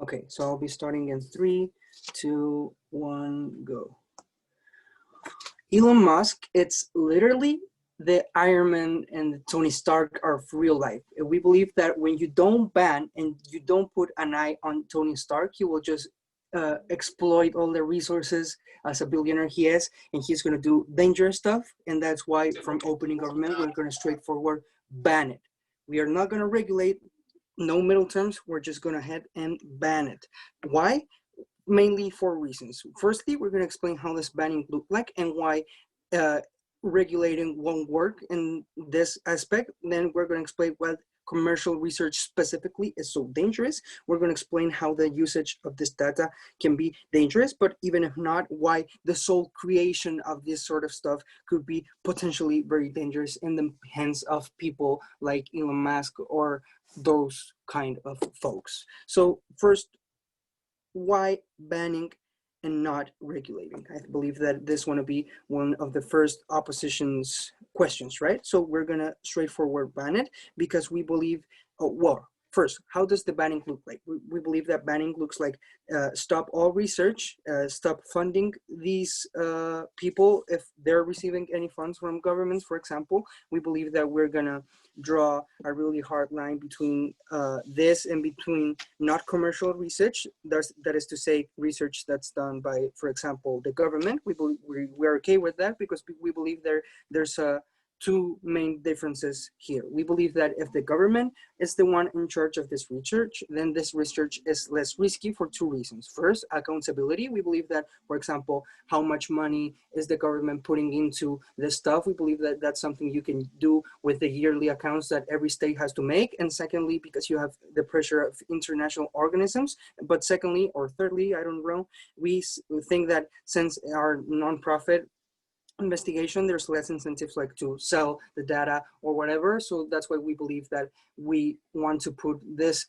Okay, so I'll be starting in 3, 2, 1, go. Elon Musk, it's literally the Iron Man and the Tony Stark of real life. We believe that when you don't ban and you don't put an eye on Tony Stark, he will just exploit all the resources as a billionaire he is, and he's going to do dangerous stuff. And that's why from opening government, we're going to straightforward ban it. We are not going to regulate, no middle terms. We're just going to head and ban it. Why? Mainly 4 reasons. Firstly, we're going to explain how this banning look like and why regulating won't work in this aspect. Then we're going to explain what commercial research specifically is so dangerous. We're going to explain how the usage of this data can be dangerous, but even if not, why the sole creation of this sort of stuff could be potentially very dangerous in the hands of people like Elon Musk or those kind of folks. So first, why banning and not regulating? I believe that this want to be one of the first opposition's questions, right? So we're gonna straightforward ban it because we believe, well, first, how does the banning look like? We believe that banning looks like stop all research, stop funding these people if they're receiving any funds from governments, for example. We believe that we're gonna draw a really hard line between this and between not commercial research. That is to say, research that's done by, for example, the government. We're okay with that because we believe there's two main differences here. We believe that if the government is the one in charge of this research, then this research is less risky for 2 reasons. First, accountability. We believe that, for example, how much money is the government putting into this stuff? We believe that that's something you can do with the yearly accounts that every state has to make. And secondly, because you have the pressure of international organisms. But secondly, or thirdly, I don't know, we think that since our nonprofit investigation, there's less incentives like to sell the data or whatever. So that's why we believe that we want to put this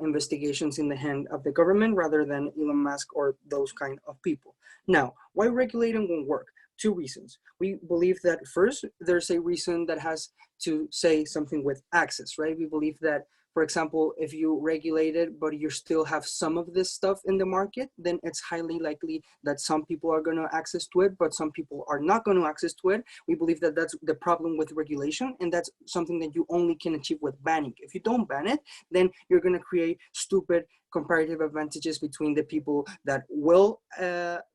investigations in the hand of the government rather than Elon Musk or those kind of people. Now, why regulating won't work? 2 reasons. We believe that first, there's a reason that has to say something with access, right? We believe that, for example, if you regulate it, but you still have some of this stuff in the market, then it's highly likely that some people are going to access to it, but some people are not going to access to it. We believe that that's the problem with regulation, and that's something that you only can achieve with banning. If you don't ban it, then you're going to create stupid comparative advantages between the people that will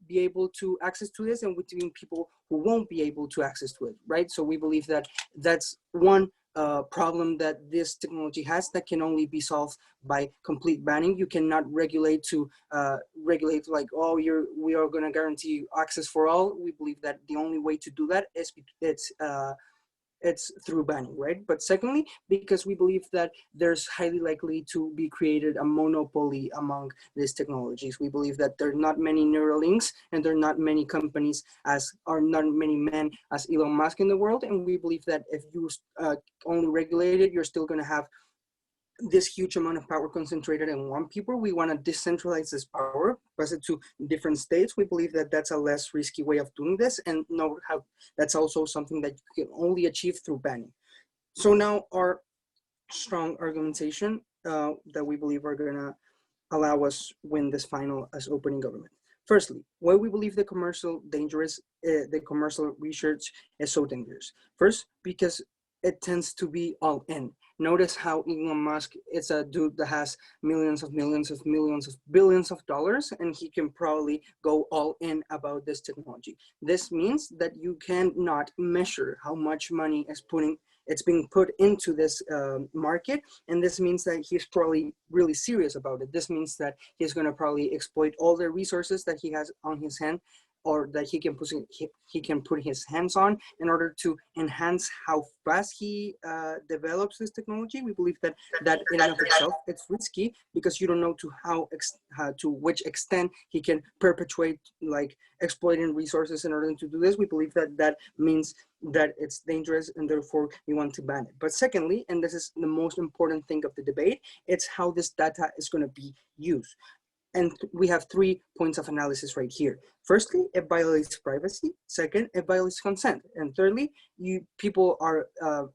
be able to access to this and between people who won't be able to access to it, right? So we believe that that's one problem that this technology has that can only be solved by complete banning. You cannot regulate to regulate like, oh, we are going to guarantee access for all. We believe that the only way to do that is it's through banning, right? But secondly, because we believe that there's highly likely to be created a monopoly among these technologies. We believe that there are not many Neuralinks and there are not many companies as are not many men as Elon Musk in the world. And we believe that if you only regulate it, you're still going to have this huge amount of power concentrated in one people. We want to decentralize this power, pass it to different states. We believe that that's a less risky way of doing this, and know how that's also something that you can only achieve through banning. So now our strong argumentation that we believe are going to allow us win this final as opening government. Firstly, why we believe the commercial research is so dangerous. First, because it tends to be all in. Notice how Elon Musk is a dude that has millions of billions of dollars, and he can probably go all in about this technology. This means that you cannot measure how much money it's being put into this market, and this means that he's probably really serious about it. This means that he's going to probably exploit all the resources that he has on his hand, or that he can put his hands on in order to enhance how fast he develops this technology. We believe that in and of itself, it's risky because you don't know to which extent he can perpetuate like exploiting resources in order to do this. We believe that means that it's dangerous and therefore we want to ban it. But secondly, and this is the most important thing of the debate, it's how this data is going to be used. And we have 3 points of analysis right here. Firstly, it violates privacy. Second, it violates consent. And thirdly, people are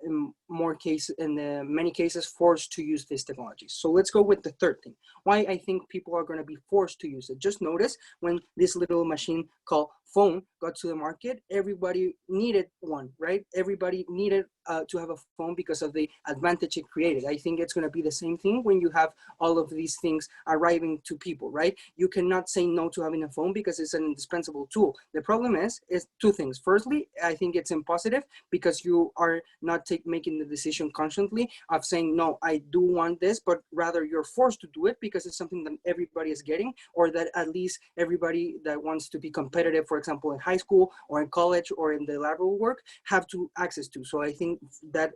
in many cases forced to use these technologies. So let's go with the third thing. Why I think people are going to be forced to use it. Just notice when this little machine called phone got to the market, everybody needed one, right? Everybody needed to have a phone because of the advantage it created. I think it's going to be the same thing when you have all of these things arriving to people, right? You cannot say no to having a phone because it's an indispensable tool. The problem is 2 things. Firstly, I think it's impositive because you are not making the decision consciously of saying, no, I do want this, but rather you're forced to do it because it's something that everybody is getting, or that at least everybody that wants to be competitive, for example, in high school or in college or in the lateral work, have to access to. So I think that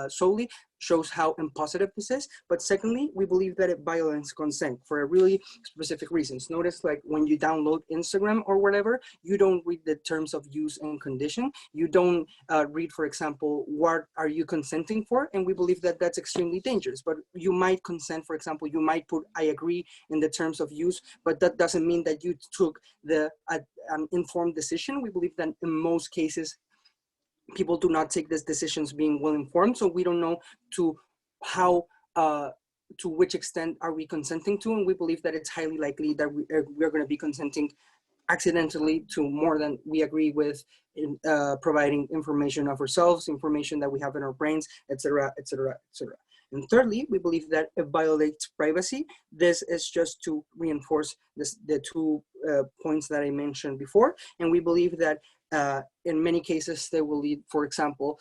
solely shows how impositive this is. But secondly, we believe that it violates consent for a really specific reasons. Notice, like when you download Instagram or whatever, you don't read the terms of use and condition. You don't read, for example, what are you consenting for? And we believe that that's extremely dangerous. But you might consent, for example, you might put I agree in the terms of use, but that doesn't mean that you took the informed decision. We believe that in most cases, people do not take these decisions being well informed, so we don't know to which extent are we consenting to, and we believe that it's highly likely that we're going to be consenting accidentally to more than we agree with in providing information of ourselves, information that we have in our brains, etc., etc., etc. And thirdly, we believe that it violates privacy. This is just to reinforce the 2 points that I mentioned before, and we believe that in many cases, they will lead, for example,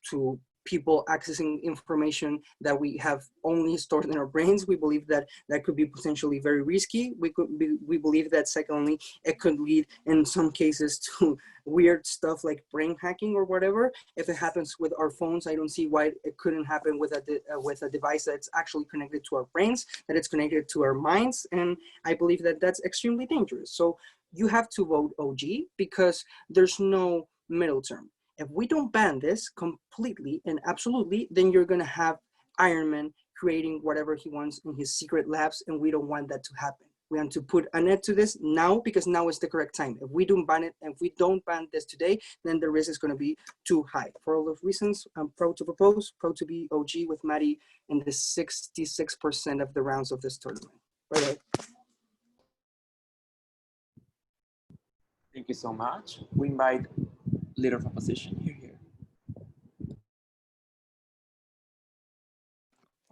to people accessing information that we have only stored in our brains. We believe that that could be potentially very risky. We believe that secondly, it could lead in some cases to weird stuff like brain hacking or whatever. If it happens with our phones, I don't see why it couldn't happen with a device that's actually connected to our brains, that it's connected to our minds. And I believe that that's extremely dangerous. So you have to vote OG because there's no middle term. If we don't ban this completely and absolutely, then you're going to have Iron Man creating whatever he wants in his secret labs, and we don't want that to happen. We want to put an end to this now because now is the correct time. If we don't ban it, and if we don't ban this today, then the risk is going to be too high. For all those reasons, I'm proud to propose, proud to be OG with Mady in the 66% of the rounds of this tournament. Bye-bye. Thank you so much. We invite leader of opposition here.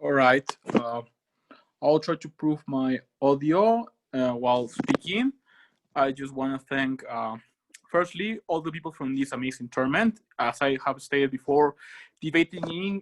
All right. I'll try to prove my audio while speaking. I just want to thank, firstly, all the people from this amazing tournament. As I have stated before, debating in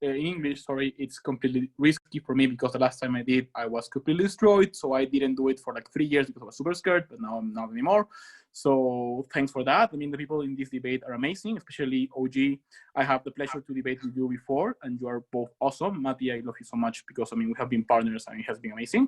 English, it's completely risky for me because the last time I did, I was completely destroyed. So I didn't do it for like 3 years because I was super scared, but now I'm not anymore. So thanks for that. I mean, the people in this debate are amazing, especially OG. I have the pleasure to debate with you before, and you are both awesome. Matti, I love you so much because, I mean, we have been partners and it has been amazing.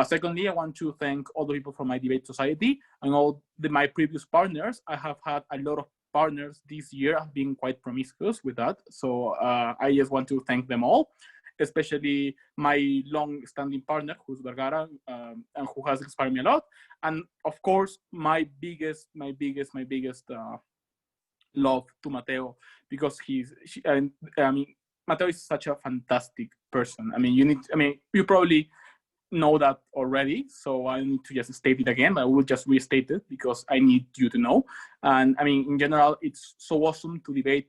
Secondly, I want to thank all the people from my debate society and all my previous partners. I have had a lot of partners this year. I've been quite promiscuous with that. So I just want to thank them all, especially my long-standing partner, who's Vergara, and who has inspired me a lot. And of course, my biggest love to Mateo, because Mateo is such a fantastic person. I mean, you probably know that already, so I need to just state it again. I will just restate it because I need you to know. And I mean, in general, it's so awesome to debate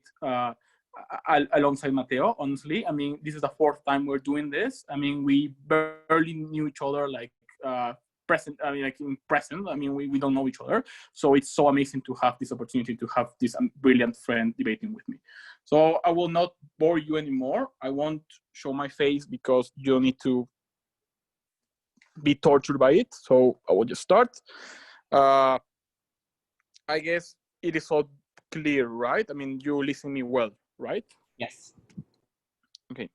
alongside Mateo, honestly. I mean, this is the 4th time we're doing this. I mean, we barely knew each other like in present. I mean, we don't know each other. So it's so amazing to have this opportunity to have this brilliant friend debating with me. So I will not bore you anymore. I won't show my face because you don't need to be tortured by it. So I will just start. I guess it is all clear, right? I mean, you listen me well, right? Yes. Okay.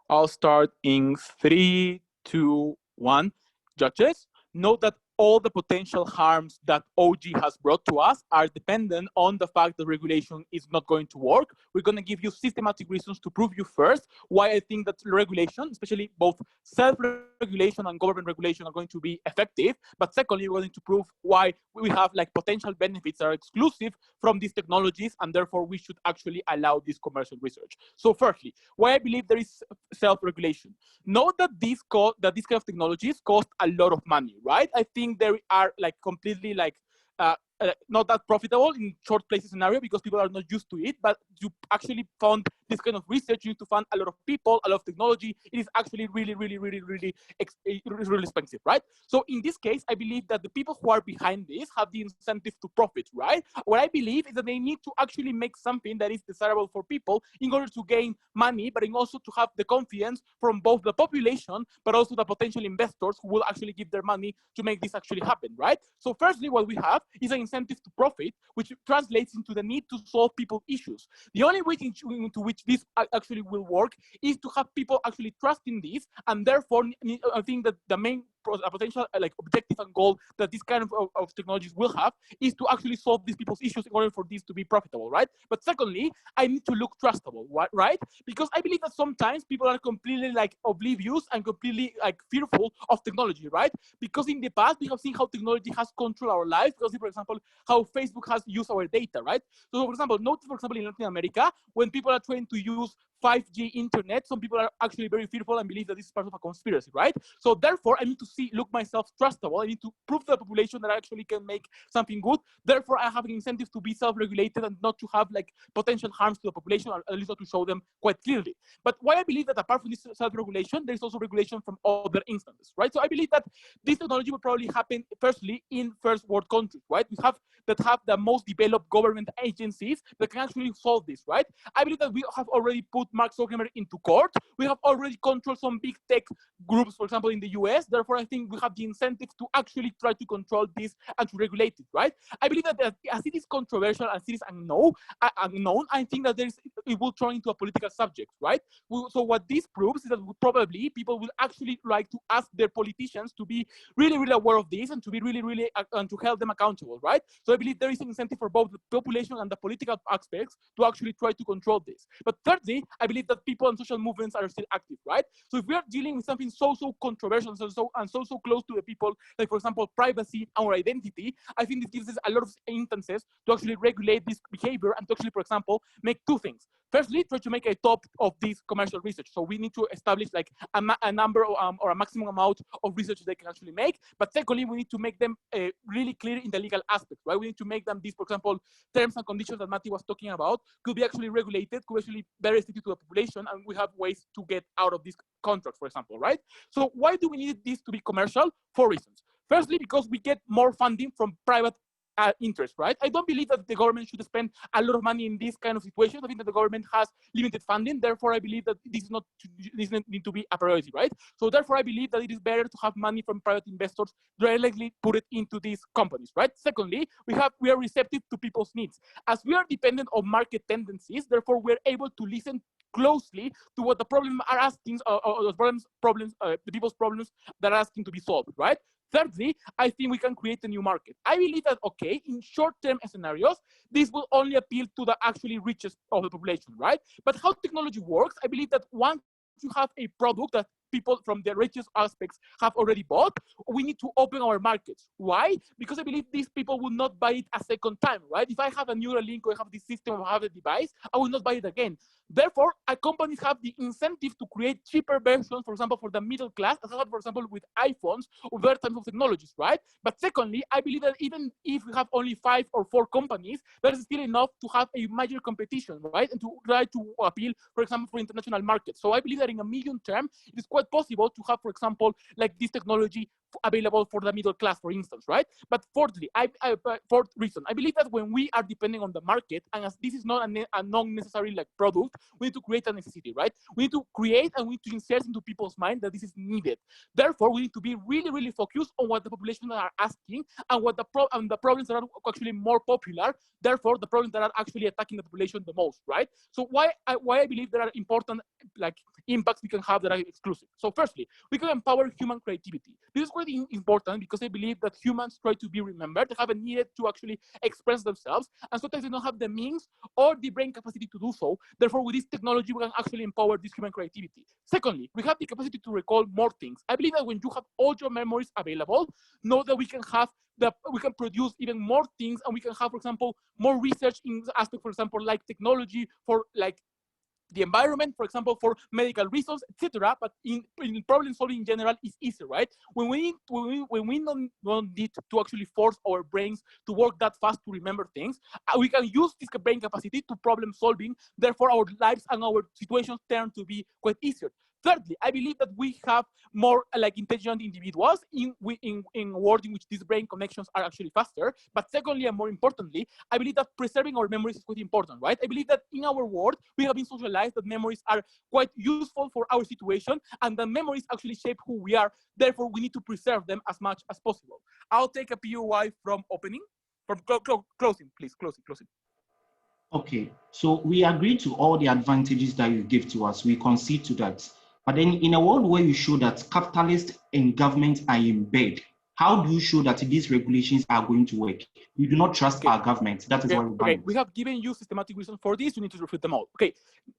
I'll start in 3, 2, 1. Judges, note that all the potential harms that OG has brought to us are dependent on the fact that regulation is not going to work. We're going to give you systematic reasons to prove you first why I think that regulation, especially both self-regulation and government regulation, are going to be effective. But secondly, we're going to prove why we have like potential benefits that are exclusive from these technologies, and therefore we should actually allow this commercial research. So firstly, why I believe there is self-regulation. Note that these kind of technologies cost a lot of money, right? I think they are like completely like not that profitable in short places scenario because people are not used to it, but to actually fund this kind of research, you need to fund a lot of people, a lot of technology. It is actually really expensive, right? So in this case, I believe that the people who are behind this have the incentive to profit, right? What I believe is that they need to actually make something that is desirable for people in order to gain money, but also to have the confidence from both the population, but also the potential investors who will actually give their money to make this actually happen, right? So firstly, what we have is an incentive to profit, which translates into the need to solve people's issues. The only way into which this actually will work is to have people actually trust in this, and therefore I think that the main potential like objective and goal that this kind of technologies will have is to actually solve these people's issues in order for this to be profitable, right? But secondly, I need to look trustable, right? Because I believe that sometimes people are completely like oblivious and completely like fearful of technology, right? Because in the past we have seen how technology has controlled our lives. Because, for example, how Facebook has used our data, right? So, for example, note, for example, in Latin America, when people are trying to use 5G internet, some people are actually very fearful and believe that this is part of a conspiracy, right? So therefore, I need to look myself trustable. I need to prove to the population that I actually can make something good. Therefore, I have an incentive to be self-regulated and not to have like potential harms to the population, or at least not to show them quite clearly. But why I believe that apart from this self-regulation, there is also regulation from other instances, right? So I believe that this technology will probably happen firstly in first world countries, right? We have the most developed government agencies that can actually solve this, right? I believe that we have already put Mark Zuckerberg into court. We have already controlled some big tech groups, for example, in the US. Therefore, I think we have the incentive to actually try to control this and to regulate it, right? I believe that as it is controversial, as it is unknown, I think that it will turn into a political subject, right? So what this proves is that probably people will actually like to ask their politicians to be really aware of this and to be really and to hold them accountable, right? So I believe there is an incentive for both the population and the political aspects to actually try to control this. But thirdly, I believe that people and social movements are still active, right? So if we are dealing with something so controversial and so close to the people, like for example, privacy or identity, I think this gives us a lot of instances to actually regulate this behavior and to actually, for example, make two things. Firstly, try to make a top of this commercial research. So we need to establish like a number or a maximum amount of research they can actually make. But secondly, we need to make them really clear in the legal aspect, right? We need to make them these, for example, terms and conditions that Matti was talking about could be actually regulated, could actually be restricted to the population, and we have ways to get out of these contracts, for example, right? So why do we need this to be commercial? 4 reasons. Firstly, because we get more funding from private interest, right? I don't believe that the government should spend a lot of money in this kind of situations. I think that the government has limited funding. Therefore, I believe that this doesn't need to be a priority, right? So therefore, I believe that it is better to have money from private investors directly put it into these companies, right? Secondly, we are receptive to people's needs. As we are dependent on market tendencies, therefore, we're able to listen closely to what the problems are asking, or the people's problems that are asking to be solved, right? Thirdly, I think we can create a new market. I believe that, okay, in short-term scenarios, this will only appeal to the actually richest of the population, right? But how technology works, I believe that once you have a product that people from the richest aspects have already bought, we need to open our markets. Why? Because I believe these people will not buy it a second time, right? If I have a Neuralink or I have this system or I have a device, I will not buy it again. Therefore, companies have the incentive to create cheaper versions, for example, for the middle class, as well, for example, with iPhones or other types of technologies, right? But secondly, I believe that even if we have only 5 or 4 companies, that is still enough to have a major competition, right? And to try to appeal, for example, for international markets. So I believe that in a medium term, it is quite possible to have, for example, like this technology available for the middle class, for instance, right? But fourthly, fourth reason, I believe that when we are depending on the market, and as this is not a non-necessary like product, we need to create a necessity, right? We need to create and we need to insert into people's mind that this is needed. Therefore, we need to be really focused on what the population are asking and what the problems that are actually more popular. Therefore, the problems that are actually attacking the population the most, right? So why I believe there are important like impacts we can have that are exclusive. So firstly, we can empower human creativity. This is quite already important because I believe that humans try to be remembered. They haven't needed to actually express themselves, and sometimes they don't have the means or the brain capacity to do so. Therefore, with this technology, we can actually empower this human creativity. Secondly, we have the capacity to recall more things. I believe that when you have all your memories available, know that we can produce even more things, and we can have, for example, more research in aspects, for example, like technology, for like the environment, for example, for medical reasons, etc. But in problem solving in general is easier, right? When we don't need to actually force our brains to work that fast to remember things, we can use this brain capacity to problem solving. Therefore, our lives and our situations turn to be quite easier. Thirdly, I believe that we have more like intelligent individuals in a world in which these brain connections are actually faster. But secondly, and more importantly, I believe that preserving our memories is quite important, right? I believe that in our world, we have been socialized that memories are quite useful for our situation, and that memories actually shape who we are. Therefore, we need to preserve them as much as possible. I'll take a POI from opening, from closing, please, closing. Okay, so we agree to all the advantages that you give to us. We concede to that. But then in a world where you show that capitalists and government are in bed, how do you show that these regulations are going to work? You do not trust our government. That is why we ban it. We have given you systematic reasons for this. You need to refute them all. Okay,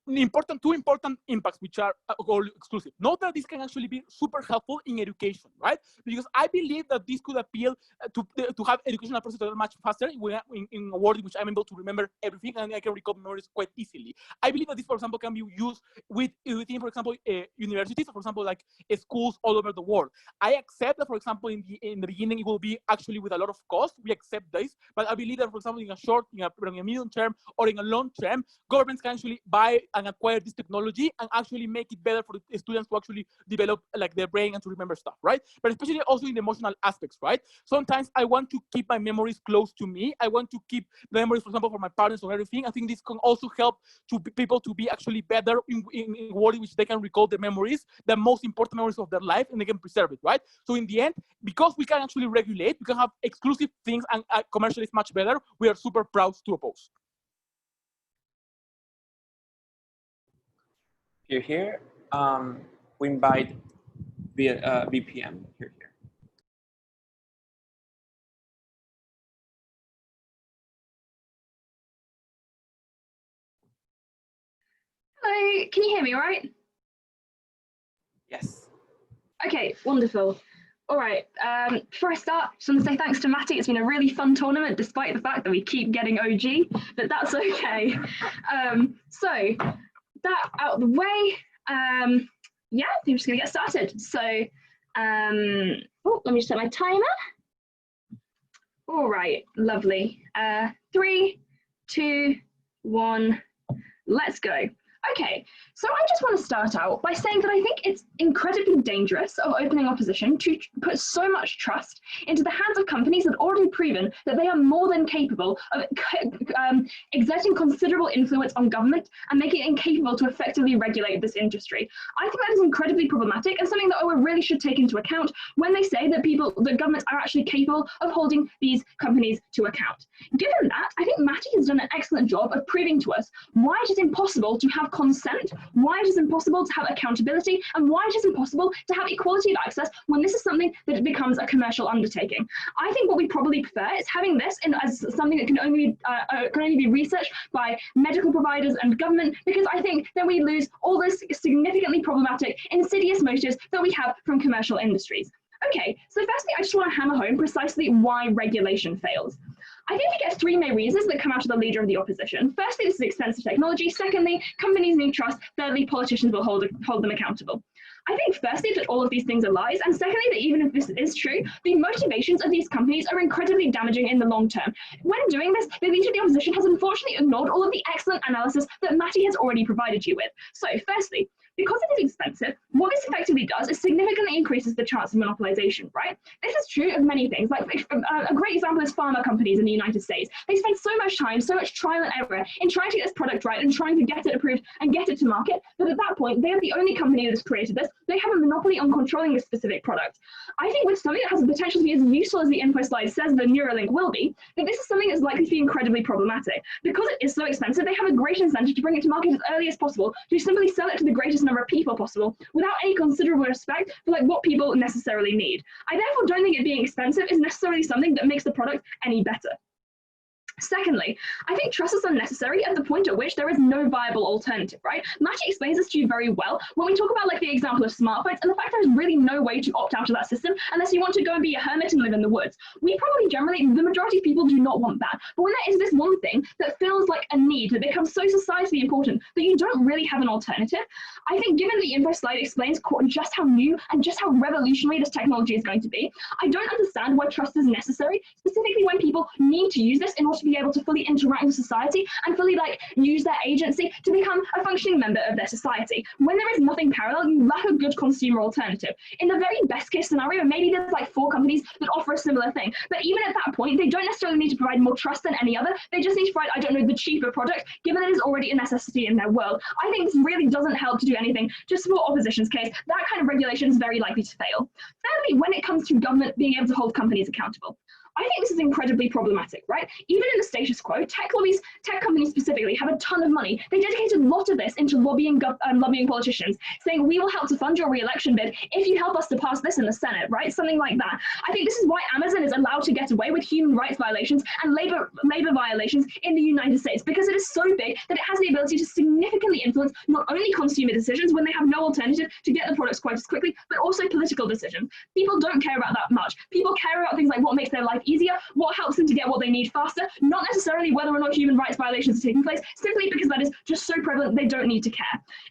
two important impacts which are all exclusive. Note that this can actually be super helpful in education, right? Because I believe that this could appeal to have educational process that are much faster in a world in which I'm able to remember everything and I can recall memories quite easily. I believe that this, for example, can be used within, for example, universities, or for example, like schools all over the world. I accept that, for example, in the beginning, it will be actually with a lot of cost. We accept this, but I believe that, for example, in a medium term or in a long term, governments can actually buy and acquire this technology and actually make it better for the students to actually develop like their brain and to remember stuff, right? But especially also in the emotional aspects, right? Sometimes I want to keep my memories close to me. I want to keep memories, for example, for my parents or everything. I think this can also help people to be actually better in a world in which they can recall the memories, the most important memories of their life, and they can preserve it, right? So in the end, because we can actually regulate, we can have exclusive things, and commercially it's much better. We are super proud to oppose. Here. We invite BPM here. Hello, can you hear me all right? Yes. Okay, wonderful. All right, before I start, just want to say thanks to Matti. It's been a really fun tournament, despite the fact that we keep getting OG, but that's okay. So that out of the way, yeah, I think I'm just gonna get started. So, let me just set my timer. All right, lovely. 3, 2, 1, let's go. Okay, so I just want to start out by saying that I think it's incredibly dangerous of opening opposition to put so much trust into the hands of companies that have already proven that they are more than capable of exerting considerable influence on government and making it incapable to effectively regulate this industry. I think that is incredibly problematic and something that we really should take into account when they say that governments are actually capable of holding these companies to account. Given that, I think Matti has done an excellent job of proving to us why it is impossible to have consent, why it is impossible to have accountability, and why it is impossible to have equality of access when this is something that becomes a commercial undertaking. I think what we probably prefer is having this as something that can only be researched by medical providers and government, because I think then we lose all those significantly problematic, insidious motives that we have from commercial industries. Okay, so firstly, I just want to hammer home precisely why regulation fails. I think we get 3 main reasons that come out of the leader of the opposition. Firstly, this is expensive technology. Secondly, companies need trust. Thirdly, politicians will hold them accountable. I think firstly that all of these things are lies, and secondly that even if this is true, the motivations of these companies are incredibly damaging in the long term. When doing this, the leader of the opposition has unfortunately ignored all of the excellent analysis that Matti has already provided you with. So firstly, because it is expensive, what this effectively does is significantly increases the chance of monopolization, right? This is true of many things. Like a great example is pharma companies in the United States. They spend so much time, so much trial and error in trying to get this product right and trying to get it approved and get it to market, that at that point, they are the only company that has created this. They have a monopoly on controlling this specific product. I think with something that has the potential to be as useful as the info slide says the Neuralink will be, that this is something that's likely to be incredibly problematic. Because it is so expensive, they have a great incentive to bring it to market as early as possible, to simply sell it to the greatest number of people possible without any considerable respect for like what people necessarily need. I therefore don't think it being expensive is necessarily something that makes the product any better. Secondly, I think trust is unnecessary at the point at which there is no viable alternative, right? Matti explains this to you very well when we talk about like the example of smartphones and the fact there is really no way to opt out of that system unless you want to go and be a hermit and live in the woods. We probably generally, the majority of people do not want that. But when there is this one thing that feels like a need, that becomes so societally important that you don't really have an alternative, I think given the info slide explains just how new and just how revolutionary this technology is going to be, I don't understand why trust is necessary, specifically when people need to use this in order to be able to fully interact with society and fully like use their agency to become a functioning member of their society. When there is nothing parallel, you lack a good consumer alternative. In the very best case scenario, maybe there's like 4 companies that offer a similar thing, but even at that point, they don't necessarily need to provide more trust than any other. They just need to provide, I don't know, the cheaper product, given it is already a necessity in their world. I think this really doesn't help to do anything to support opposition's case. That kind of regulation is very likely to fail. Thirdly, when it comes to government being able to hold companies accountable, I think this is incredibly problematic, right? Even in the status quo, tech lobbies, tech companies specifically, have a ton of money. They dedicated a lot of this into lobbying politicians, saying we will help to fund your re-election bid if you help us to pass this in the Senate, right? Something like that. I think this is why Amazon is allowed to get away with human rights violations and labor violations in the United States, because it is so big that it has the ability to significantly influence not only consumer decisions when they have no alternative to get the products quite as quickly, but also political decisions. People don't care about that much. People care about things like what makes their life easier, what helps them to get what they need faster, not necessarily whether or not human rights violations are taking place, simply because that is just so prevalent they don't need to care.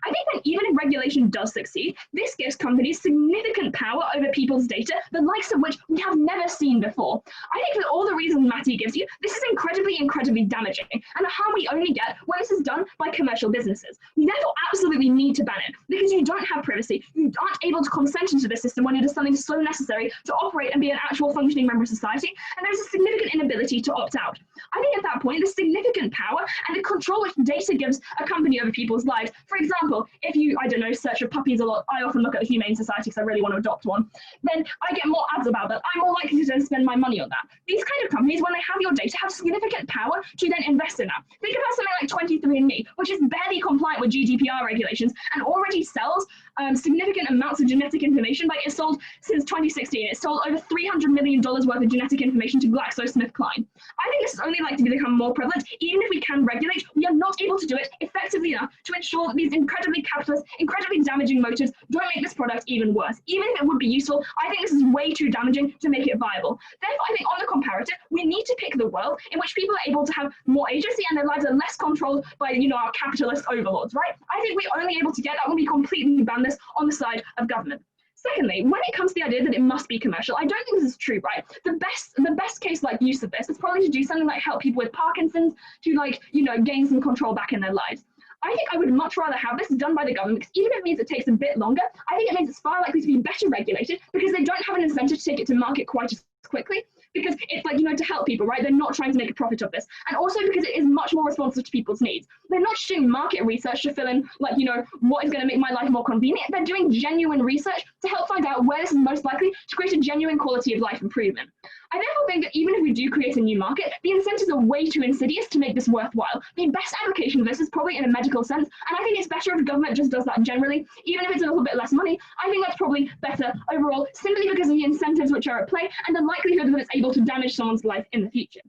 I think that even if regulation does succeed, this gives companies significant power over people's data, the likes of which we have never seen before. I think for all the reasons Matti gives you, this is incredibly damaging, and a harm we only get when this is done by commercial businesses. You therefore absolutely need to ban it, because you don't have privacy, you aren't able to consent into the system when it is something so necessary to operate and be an actual functioning member of society, and there's a significant inability to opt out. I think at that point, the significant power and the control which data gives a company over people's lives. For example, if you, I don't know, search for puppies a lot, I often look at the Humane Society because I really want to adopt one, then I get more ads about that. I'm more likely to then spend my money on that. These kind of companies, when they have your data, have significant power to then invest in that. Think about something like 23andMe, which is barely compliant with GDPR regulations and already sells significant amounts of genetic information. Like it's sold since 2016, it's sold over $300 million worth of genetic information to GlaxoSmithKline. I think this is only likely to become more prevalent. Even if we can regulate, we are not able to do it effectively enough to ensure that these incredibly capitalist, incredibly damaging motives don't make this product even worse. Even if it would be useful, I think this is way too damaging to make it viable. Therefore, I think on the comparative, we need to pick the world in which people are able to have more agency and their lives are less controlled by, you know, our capitalist overlords, right? I think we're only able to get that when we completely ban this on the side of government. Secondly, when it comes to the idea that it must be commercial, I don't think this is true, right? The best case like use of this is probably to do something like help people with Parkinson's to, like, you know, gain some control back in their lives. I think I would much rather have this done by the government, because even if it means it takes a bit longer, I think it means it's far likely to be better regulated because they don't have an incentive to take it to market quite as quickly, because it's like, you know, to help people, right? They're not trying to make a profit of this. And also because it is much more responsive to people's needs. They're not just doing market research to fill in, like, you know, what is going to make my life more convenient. They're doing genuine research to help find out where this is most likely to create a genuine quality of life improvement. I therefore think that even if we do create a new market, the incentives are way too insidious to make this worthwhile. The best application of this is probably in a medical sense, and I think it's better if the government just does that generally. Even if it's a little bit less money, I think that's probably better overall, simply because of the incentives which are at play and the likelihood that it's able to damage someone's life in the future.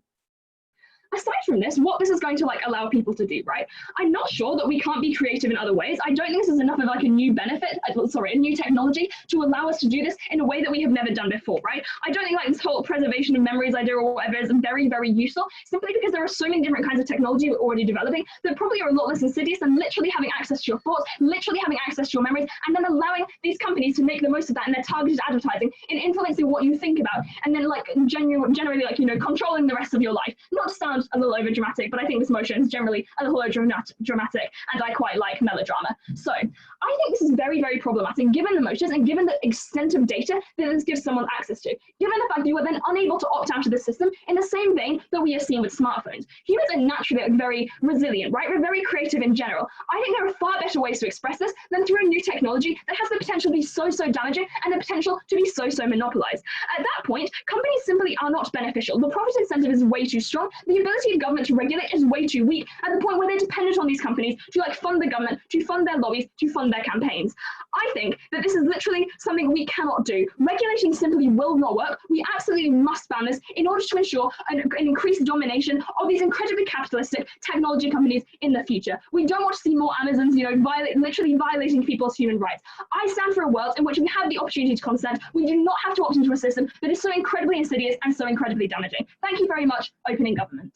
Aside from this, what this is going to, like, allow people to do, right? I'm not sure that we can't be creative in other ways. I don't think this is enough of like a new benefit, a new technology to allow us to do this in a way that we have never done before, right? I don't think like this whole preservation of memories idea or whatever is very, very useful, simply because there are so many different kinds of technology we're already developing that probably are a lot less insidious than literally having access to your thoughts, literally having access to your memories, and then allowing these companies to make the most of that in their targeted advertising, in influencing what you think about, and then like generally like, you know, controlling the rest of your life. Not to sound a little over dramatic, but I think this motion is generally a little over dramatic, and I quite like melodrama. So I think this is very, very problematic given the motives and given the extent of data that this gives someone access to, given the fact you are then unable to opt out of the system in the same vein that we have seen with smartphones. Humans are naturally very resilient, right? We're very creative in general. I think there are far better ways to express this than through a new technology that has the potential to be so damaging and the potential to be so monopolized. At that point, companies simply are not beneficial. The profit incentive is way too strong. The ability ability of government to regulate is way too weak, at the point where they're dependent on these companies to like fund the government, to fund their lobbies, to fund their campaigns. I think that this is literally something we cannot do. Regulating simply will not work. We absolutely must ban this in order to ensure an increased domination of these incredibly capitalistic technology companies in the future. We don't want to see more Amazons, you know, literally violating people's human rights. I stand for a world in which we have the opportunity to consent. We do not have to opt into a system that is so incredibly insidious and so incredibly damaging. Thank you very much, Opening Government.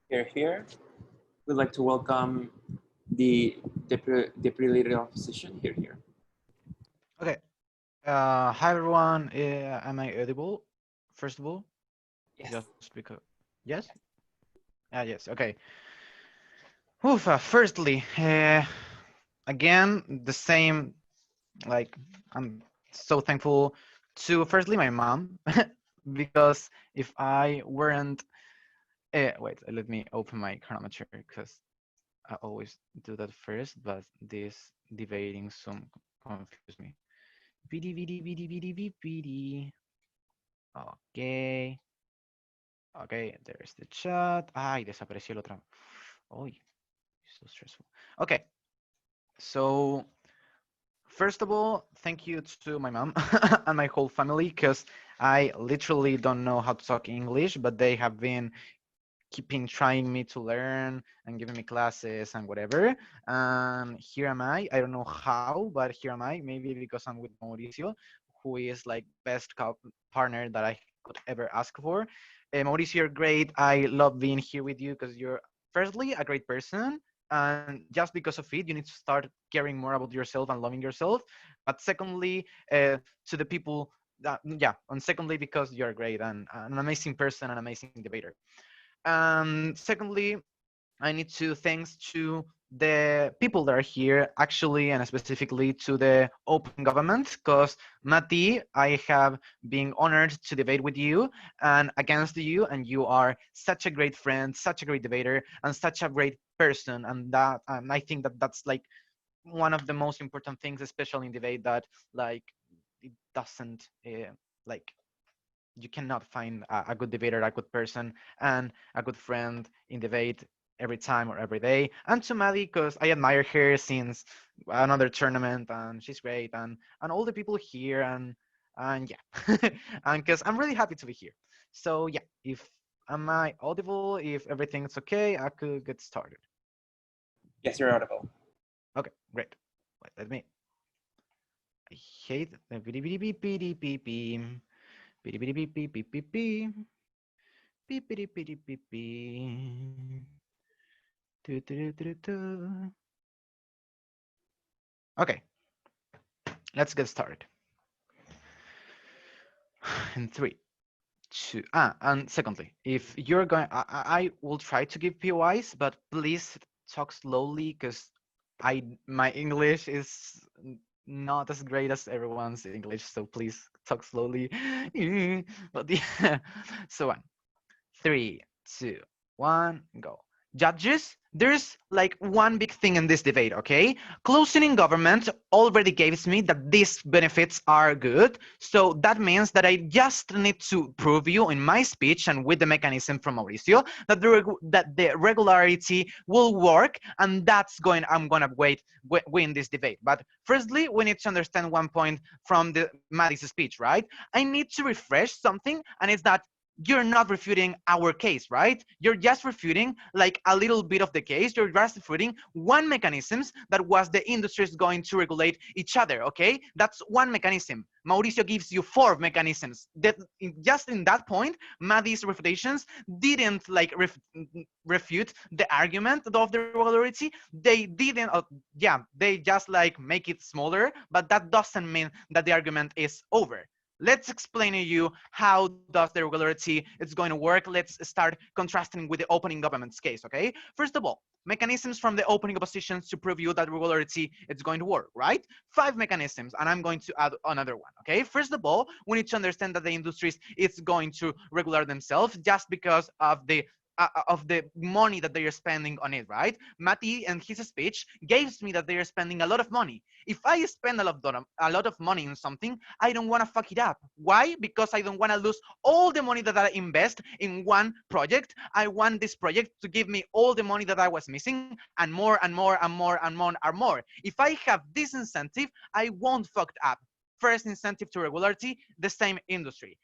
Here. We'd like to welcome the Deputy Leader of Opposition. Here. Okay. Hi everyone. Am I audible? First of all, Yes. just because. Yes. Yes. Okay. Oof, firstly, again, the same. Like, I'm so thankful to firstly my mom because if I weren't, wait, let me open my chronometer because I always do that first, but this debating some confuse me. Okay. Okay, there's the chat. Ay, desapareció el otro. Uy, so stressful. Okay, so first of all, thank you to my mom and my whole family because I literally don't know how to talk English, but they have been keeping trying me to learn and giving me classes and whatever. And here am I. I don't know how, but here am I. Maybe because I'm with Mauricio, who is like best partner that I could ever ask for. Mauricio, you're great. I love being here with you because you're firstly a great person. And just because of it, you need to start caring more about yourself and loving yourself. But secondly, to the people that, yeah, and secondly, because you're great and an amazing person, an amazing debater. Secondly, I need to thanks to the people that are here actually, and specifically to the open government, because Matti, I have been honored to debate with you and against you, and you are such a great friend, such a great debater, and such a great person. And that I think that that's like one of the most important things, especially in debate, that like it doesn't like you cannot find a good debater, a good person, and a good friend in debate every time or every day. And to Mady, because I admire her since another tournament, and she's great, and all the people here, and yeah, and because I'm really happy to be here. So yeah, if am I audible? If everything's okay, I could get started. Yes, you're audible. Okay, great. Wait, let me. I hate the beep beep beep beep beep beep. Beep beep beep beep beep beep beep. Beep beep beep beep beep. Okay, let's get started. In 3, 2, and secondly, if you're going, I will try to give POIs, but please talk slowly because my English is not as great as everyone's English, so please talk slowly. But yeah, so 3, 2, 1, go. Judges, there's like one big thing in this debate, okay? Closing in government already gives me that these benefits are good. So that means that I just need to prove you in my speech and with the mechanism from Mauricio that the regularity will work, and I'm gonna win this debate. But firstly, we need to understand one point from Maddie's speech, right? I need to refresh something, and it's that you're not refuting our case, right? You're just refuting like a little bit of the case. You're just refuting one mechanisms that was the industry is going to regulate each other, okay? That's one mechanism. Mauricio gives you 4 mechanisms. That just in that point, Maddie's refutations didn't like refute the argument of the regularity. They didn't, they just like make it smaller, but that doesn't mean that the argument is over. Let's explain to you how does the regularity is going to work. Let's start contrasting with the opening government's case, okay? First of all, mechanisms from the opening oppositions to prove you that regularity is going to work, right? 5 mechanisms, and I'm going to add another one, okay? First of all, we need to understand that the industries is going to regulate themselves just because of the of the money that they are spending on it, right? Matti and his speech gives me that they are spending a lot of money. If I spend a lot of money in something, I don't want to fuck it up. Why? Because I don't want to lose all the money that I invest in one project. I want this project to give me all the money that I was missing and more and more and more and more and more. If I have this incentive, I won't fuck it up. First incentive to regularity, the same industry.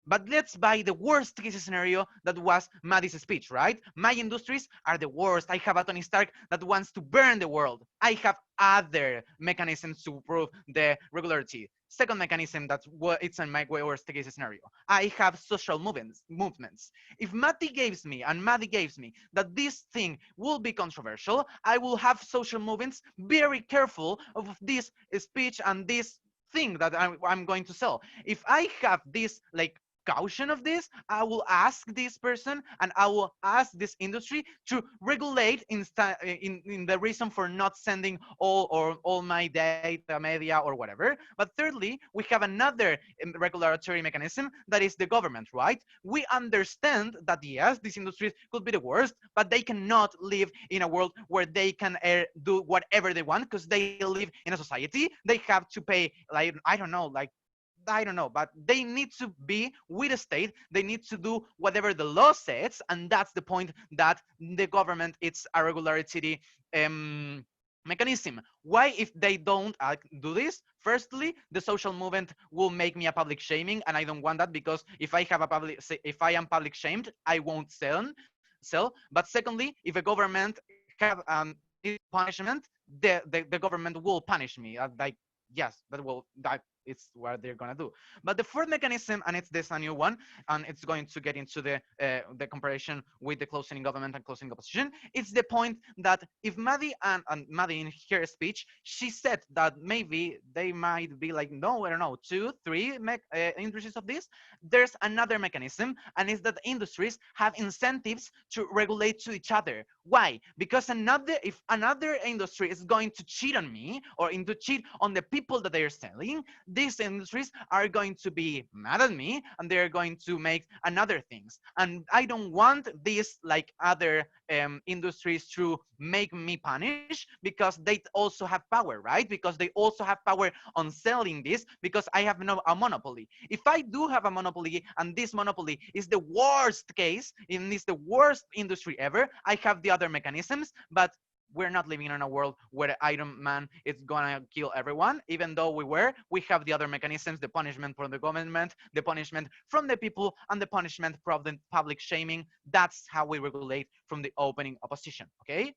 But let's buy the worst case scenario that was Maddie's speech, right? My industries are the worst. I have a Tony Stark that wants to burn the world. I have other mechanisms to prove the regularity. Second mechanism that's what it's in my worst case scenario. I have social movements. If Maddie gives me and Maddie gives me that this thing will be controversial, I will have social movements very careful of this speech and this thing that I'm going to sell. If I have this like caution of this, I will ask this person and I will ask this industry to regulate in the reason for not sending all my data, media, or whatever. But thirdly, we have another regulatory mechanism that is the government, right? We understand that yes, these industries could be the worst, but they cannot live in a world where they can do whatever they want because they live in a society. They have to pay, like, I don't know, but they need to be with the state. They need to do whatever the law says, and that's the point that the government it's a regulatory mechanism. Why, if they don't do this? Firstly, the social movement will make me a public shaming, and I don't want that because if I am public shamed, I won't sell. But secondly, if a government have punishment, the government will punish me. Like yes, that it's what they're gonna do. But the fourth mechanism, and it's this a new one, and it's going to get into the comparison with the closing government and closing opposition. It's the point that if Maddie and Maddie in her speech, she said that maybe they might be like, no, I don't know, 2, 3 industries of this. There's another mechanism, and it's that industries have incentives to regulate to each other. Why? Because if another industry is going to cheat on me or to cheat on the people that they are selling, these industries are going to be mad at me and they're going to make another things. And I don't want these like other industries to make me punish because they also have power, right? Because they also have power on selling this because I have a monopoly. If I do have a monopoly and this monopoly is the worst case, and is the worst industry ever, I have the other mechanisms, but we're not living in a world where Iron Man is gonna kill everyone. Even though we have the other mechanisms, the punishment from the government, the punishment from the people, and the punishment from the public shaming. That's how we regulate from the opening opposition, okay?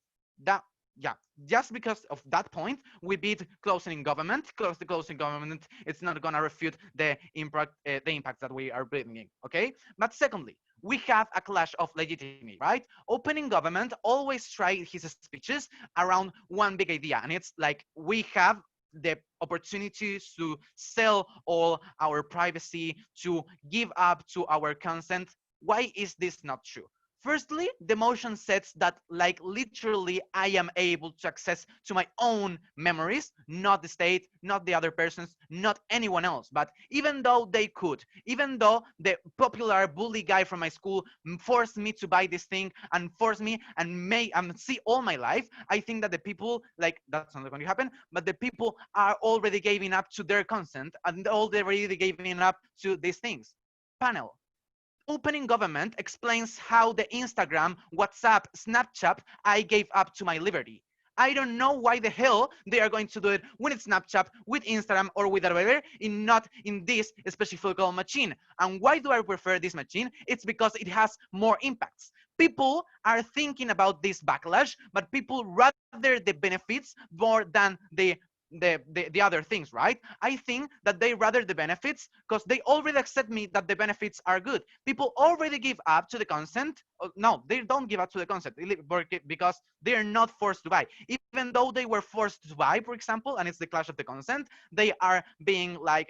Yeah, just because of that point, we beat closing government. Close the closing government, it's not gonna refute the impact that we are bringing, okay? But secondly, we have a clash of legitimacy, right? Opening government always tries his speeches around one big idea, and it's like we have the opportunities to sell all our privacy, to give up to our consent. Why is this not true? Firstly, the motion sets that like literally I am able to access to my own memories, not the state, not the other persons, not anyone else. But even though they could, even though the popular bully guy from my school forced me to buy this thing and forced me and see all my life, I think that the people, like that's not going to happen, but the people are already giving up to their consent and already giving up to these things. Panel. Opening government explains how the Instagram, WhatsApp, Snapchat I gave up to my liberty. I don't know why the hell they are going to do it with Snapchat, with Instagram, or with whatever, not in this specific machine. And why do I prefer this machine? It's because it has more impacts. People are thinking about this backlash, but people rather the benefits more than the other things, right? I think that they rather the benefits because they already accept me that the benefits are good. People already give up to the consent. No, they don't give up to the consent because they are not forced to buy. Even though they were forced to buy, for example, and it's the clash of the consent, they are being like,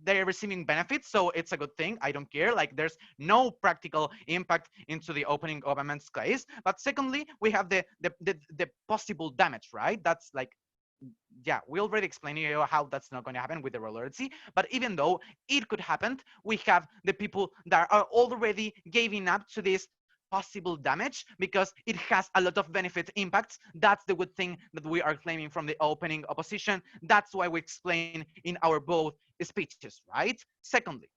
they're receiving benefits, so it's a good thing. I don't care. Like, there's no practical impact into the opening government's case. But secondly, we have the possible damage, right? That's like, yeah, we already explained you how that's not going to happen with the regularity. But even though it could happen, we have the people that are already giving up to this possible damage because it has a lot of benefit impacts. That's the good thing that we are claiming from the opening opposition. That's why we explain in our both speeches, right? Secondly,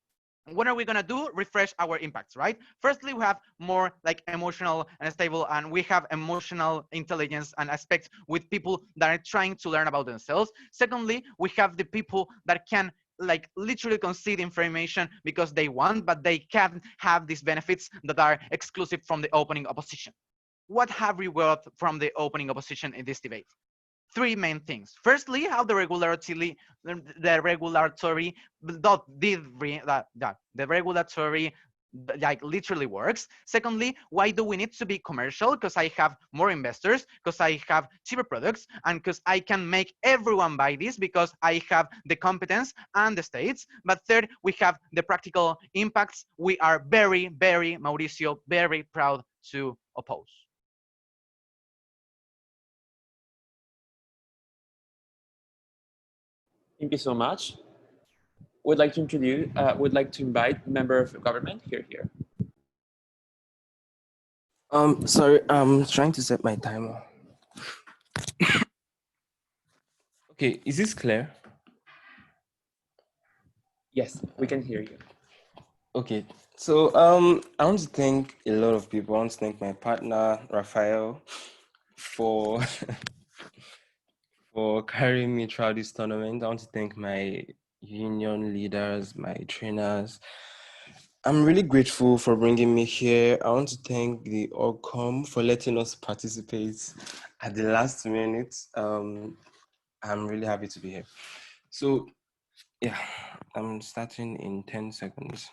what are we gonna do? Refresh our impacts, right? Firstly, we have more like emotional and stable, and we have emotional intelligence and aspects with people that are trying to learn about themselves. Secondly, we have the people that can like literally concede information because they want, but they can't have these benefits that are exclusive from the opening opposition. What have we got from the opening opposition in this debate? Three main things. Firstly, how the regulatory like literally works. Secondly, why do we need to be commercial? Because I have more investors, because I have cheaper products, and because I can make everyone buy this because I have the competence and the states. But third, we have the practical impacts. We are very, very, Mauricio, very proud to oppose. Thank you so much. Would like to invite member of government here. Sorry, I'm trying to set my timer. Okay, is this clear? Yes, we can hear you. Okay, so I want to thank a lot of people. I want to thank my partner Raphael for for carrying me throughout this tournament. I want to thank my union leaders, my trainers. I'm really grateful for bringing me here. I want to thank the ORCOM for letting us participate at the last minute. I'm really happy to be here. So, yeah, I'm starting in 10 seconds.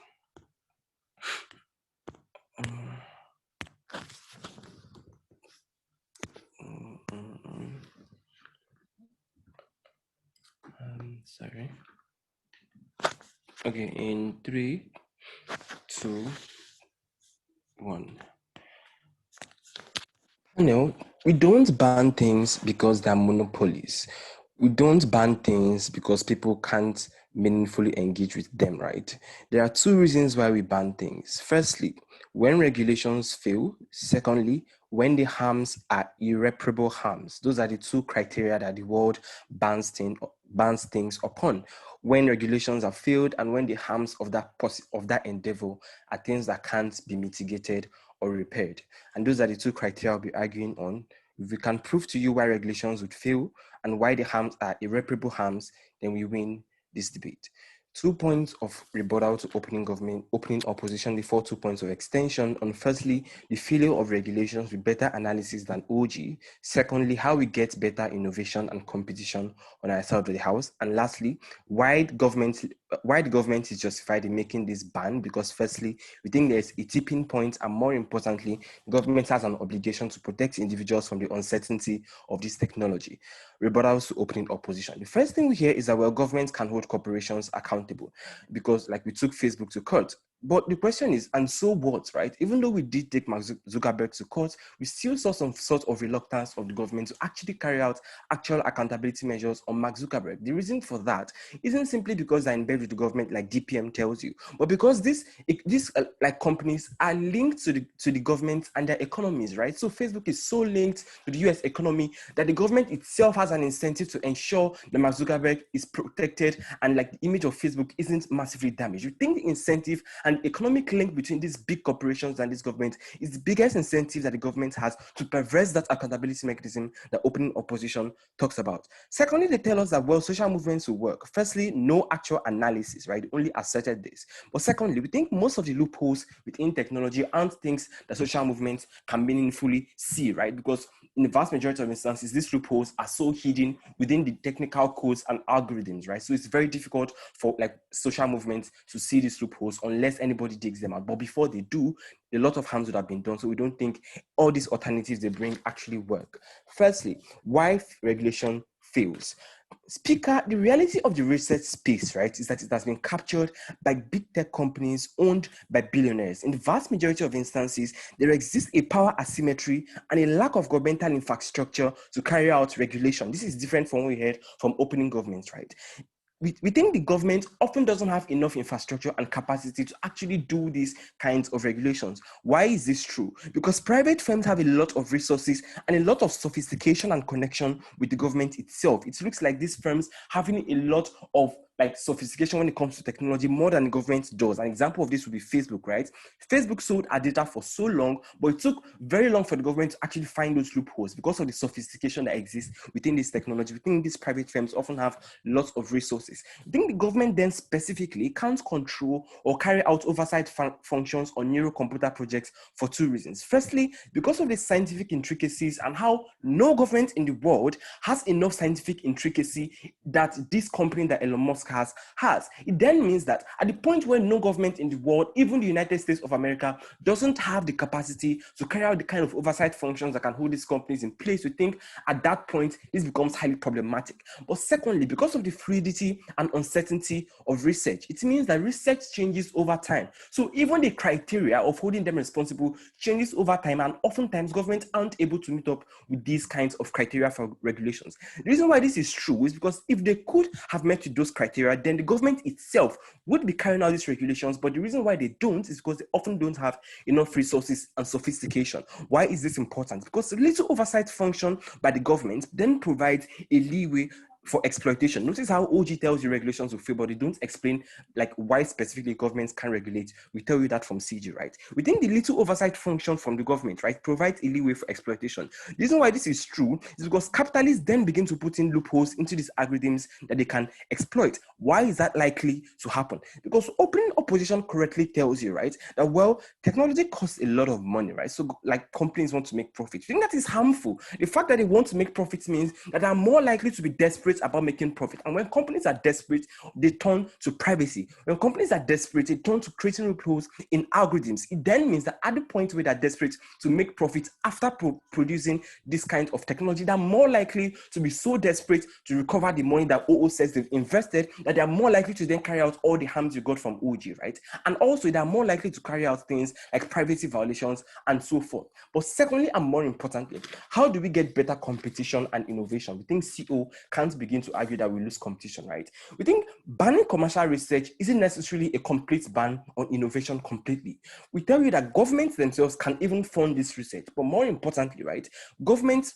Sorry. Okay, in 3, 2, 1. We don't ban things because they're monopolies. We don't ban things because people can't meaningfully engage with them, right? There are two reasons why we ban things. Firstly, when regulations fail. Secondly, when the harms are irreparable harms. Those are the two criteria that the world bans things upon. When regulations are failed and when the harms of that endeavor are things that can't be mitigated or repaired. And those are the two criteria I'll be arguing on. If we can prove to you why regulations would fail and why the harms are irreparable harms, then we win this debate. 2 points of rebuttal to opening opposition before 2 points of extension on firstly, the failure of regulations with better analysis than OG. Secondly, how we get better innovation and competition on our side of the house. And lastly, why the government is justified in making this ban, because firstly, we think there's a tipping point, and more importantly, the government has an obligation to protect individuals from the uncertainty of this technology. Rebuttals to opening opposition. The first thing we hear is that, well, governments can hold corporations accountable because, like, we took Facebook to court. But the question is, and so what, right? Even though we did take Mark Zuckerberg to court, we still saw some sort of reluctance of the government to actually carry out actual accountability measures on Mark Zuckerberg. The reason for that isn't simply because they're in bed with the government, like DPM tells you, but because these like companies are linked to the government and their economies, right? So Facebook is so linked to the US economy that the government itself has an incentive to ensure that Mark Zuckerberg is protected and like the image of Facebook isn't massively damaged. You think the incentive and economic link between these big corporations and this government is the biggest incentive that the government has to perverse that accountability mechanism that opening opposition talks about. Secondly, they tell us that, well, social movements will work. Firstly, no actual analysis, right? They only asserted this. But secondly, we think most of the loopholes within technology aren't things that social movements can meaningfully see, right? Because in the vast majority of instances, these loopholes are so hidden within the technical codes and algorithms, right? So it's very difficult for like social movements to see these loopholes unless anybody digs them out. But before they do, a lot of harms would have been done. So we don't think all these alternatives they bring actually work. Firstly, why regulation fails. Speaker, the reality of the research space, right, is that it has been captured by big tech companies owned by billionaires. In the vast majority of instances, there exists a power asymmetry and a lack of governmental infrastructure to carry out regulation. This is different from what we heard from opening governments, right? we think the government often doesn't have enough infrastructure and capacity to actually do these kinds of regulations. Why is this true? Because private firms have a lot of resources and a lot of sophistication and connection with the government itself. It looks like these firms having a lot of sophistication when it comes to technology more than the government does. An example of this would be Facebook, right? Facebook sold our data for so long, but it took very long for the government to actually find those loopholes because of the sophistication that exists within this technology. We think these private firms often have lots of resources. I think the government then specifically can't control or carry out oversight functions on neuro-computer projects for two reasons. Firstly, because of the scientific intricacies and how no government in the world has enough scientific intricacy that this company that Elon Musk has. It then means that at the point where no government in the world, even the United States of America, doesn't have the capacity to carry out the kind of oversight functions that can hold these companies in place, we think at that point this becomes highly problematic. But secondly, because of the fluidity and uncertainty of research, it means that research changes over time. So even the criteria of holding them responsible changes over time, and oftentimes governments aren't able to meet up with these kinds of criteria for regulations. The reason why this is true is because if they could have met with those criteria, then the government itself would be carrying out these regulations. But the reason why they don't is because they often don't have enough resources and sophistication. Why is this important? Because the little oversight function by the government then provides a leeway for exploitation. Notice how OG tells you regulations will fail, but they don't explain why specifically governments can regulate. We tell you that from CG, right? We think the little oversight function from the government, right, provides a leeway for exploitation. The reason why this is true is because capitalists then begin to put in loopholes into these algorithms that they can exploit. Why is that likely to happen? Because opening opposition correctly tells you, right, that, well, technology costs a lot of money, right? So companies want to make profits. I think that is harmful. The fact that they want to make profits means that they are more likely to be desperate about making profit. And when companies are desperate, they turn to privacy. When companies are desperate, they turn to creating loopholes in algorithms. It then means that at the point where they're desperate to make profit after producing this kind of technology, they're more likely to be so desperate to recover the money that OO says they've invested, that they're more likely to then carry out all the harms you got from OG, right? And also they're more likely to carry out things like privacy violations and so forth. But secondly, and more importantly, how do we get better competition and innovation? We think CO can't begin to argue that we lose competition, right? We think banning commercial research isn't necessarily a complete ban on innovation completely. We tell you that governments themselves can even fund this research, but more importantly, right, governments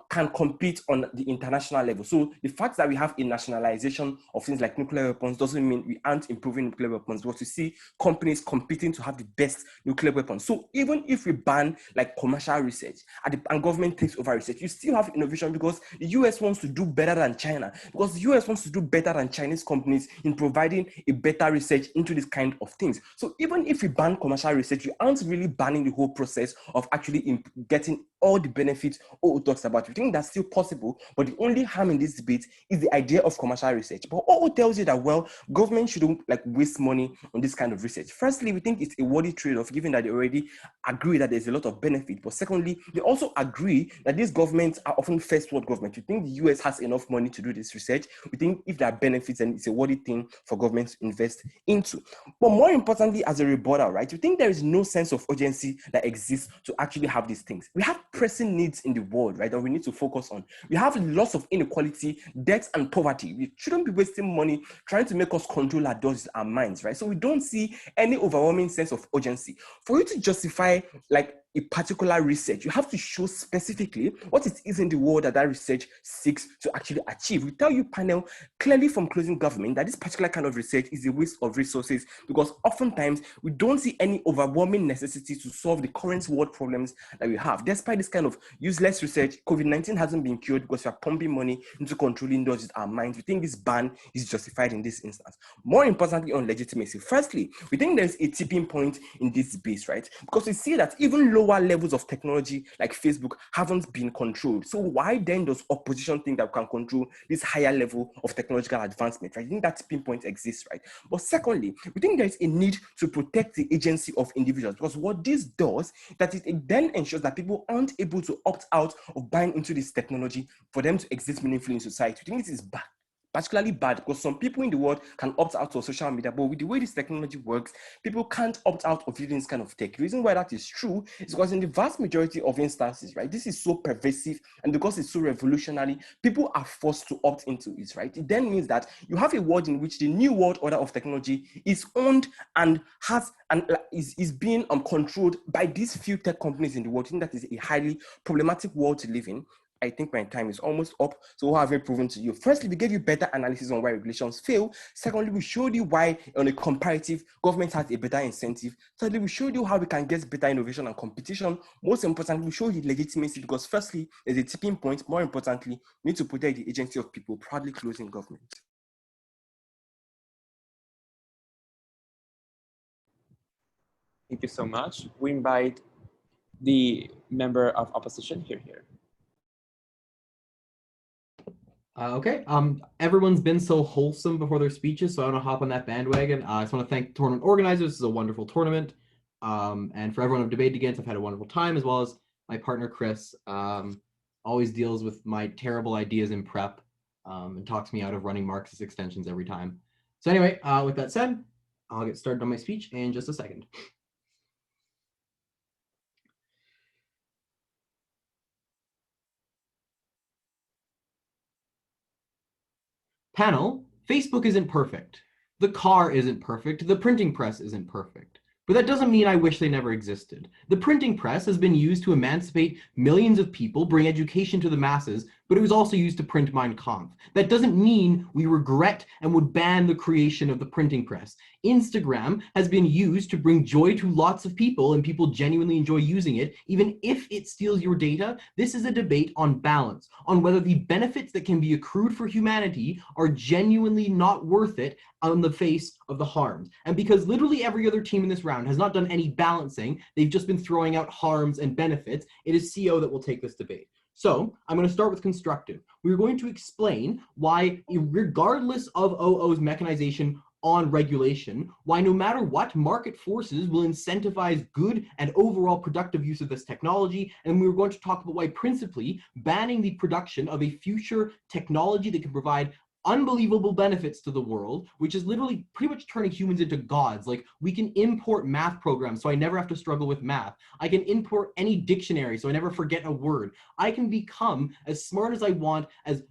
can compete on the international level. So the fact that we have a nationalization of things like nuclear weapons doesn't mean we aren't improving nuclear weapons, but we see companies competing to have the best nuclear weapons. So even if we ban commercial research and government takes over research, you still have innovation because the US wants to do better than China, because the US wants to do better than Chinese companies in providing a better research into this kind of things. So even if we ban commercial research, we aren't really banning the whole process of actually getting all the benefits OO talks about. We think that's still possible, but the only harm in this debate is the idea of commercial research. But OO tells you that, well, government shouldn't waste money on this kind of research. Firstly, we think it's a worthy trade-off, given that they already agree that there's a lot of benefit. But secondly, they also agree that these governments are often first world governments. We think the US has enough money to do this research. We think if there are benefits, then it's a worthy thing for governments to invest into. But more importantly, as a rebuttal, right, we think there is no sense of urgency that exists to actually have these things. We have pressing needs in the world, right, that we need to focus on. We have lots of inequality, debt, and poverty. We shouldn't be wasting money trying to make us control our doors with our minds, right? So we don't see any overwhelming sense of urgency. For you to justify a particular research, you have to show specifically what it is in the world that research seeks to actually achieve. We tell you, panel, clearly from closing government that this particular kind of research is a waste of resources because oftentimes we don't see any overwhelming necessity to solve the current world problems that we have. Despite this kind of useless research, COVID-19 hasn't been cured because we are pumping money into controlling those with our minds. We think this ban is justified in this instance. More importantly, on legitimacy. Firstly, we think there's a tipping point in this debate, right? Because we see that even lower levels of technology like Facebook haven't been controlled. So why then does opposition think that we can control this higher level of technological advancement, right? I think that tipping point exists, right? But secondly, we think there's a need to protect the agency of individuals, because what this does, that it then ensures that people aren't able to opt out of buying into this technology for them to exist meaningfully in society. We think this is bad particularly bad because some people in the world can opt out of social media, but with the way this technology works, people can't opt out of using this kind of tech. The reason why that is true is because in the vast majority of instances, right, this is so pervasive, and because it's so revolutionary, people are forced to opt into it, right? It then means that you have a world in which the new world order of technology is owned and has and is being controlled by these few tech companies in the world. I think that is a highly problematic world to live in. I think my time is almost up. So what have we proven to you? Firstly, we gave you better analysis on why regulations fail. Secondly, we showed you why on a comparative, government has a better incentive. Thirdly, we showed you how we can get better innovation and competition. Most importantly, we showed you legitimacy because firstly, there's a tipping point. More importantly, we need to protect the agency of people, proudly closing government. Thank you so much. We invite the member of opposition here. Okay, everyone's been so wholesome before their speeches, so I want to hop on that bandwagon. I just want to thank tournament organizers. This is a wonderful tournament. And for everyone I've debated against, I've had a wonderful time, as well as my partner, Chris, always deals with my terrible ideas in prep and talks me out of running Marxist extensions every time. So anyway, with that said, I'll get started on my speech in just a second. Panel, Facebook isn't perfect. The car isn't perfect. The printing press isn't perfect. But that doesn't mean I wish they never existed. The printing press has been used to emancipate millions of people, bring education to the masses, but it was also used to print Mein Kampf. That doesn't mean we regret and would ban the creation of the printing press. Instagram has been used to bring joy to lots of people, and people genuinely enjoy using it, even if it steals your data. This is a debate on balance, on whether the benefits that can be accrued for humanity are genuinely not worth it on the face of the harms. And because literally every other team in this round has not done any balancing, they've just been throwing out harms and benefits, it is CO that will take this debate. So I'm going to start with constructive. We're going to explain why, regardless of OO's mechanization on regulation, why no matter what, market forces will incentivize good and overall productive use of this technology. And we're going to talk about why principally banning the production of a future technology that can provide unbelievable benefits to the world, which is literally pretty much turning humans into gods. Like, we can import math programs, so I never have to struggle with math. I can import any dictionary, so I never forget a word. I can become as smart as I want, as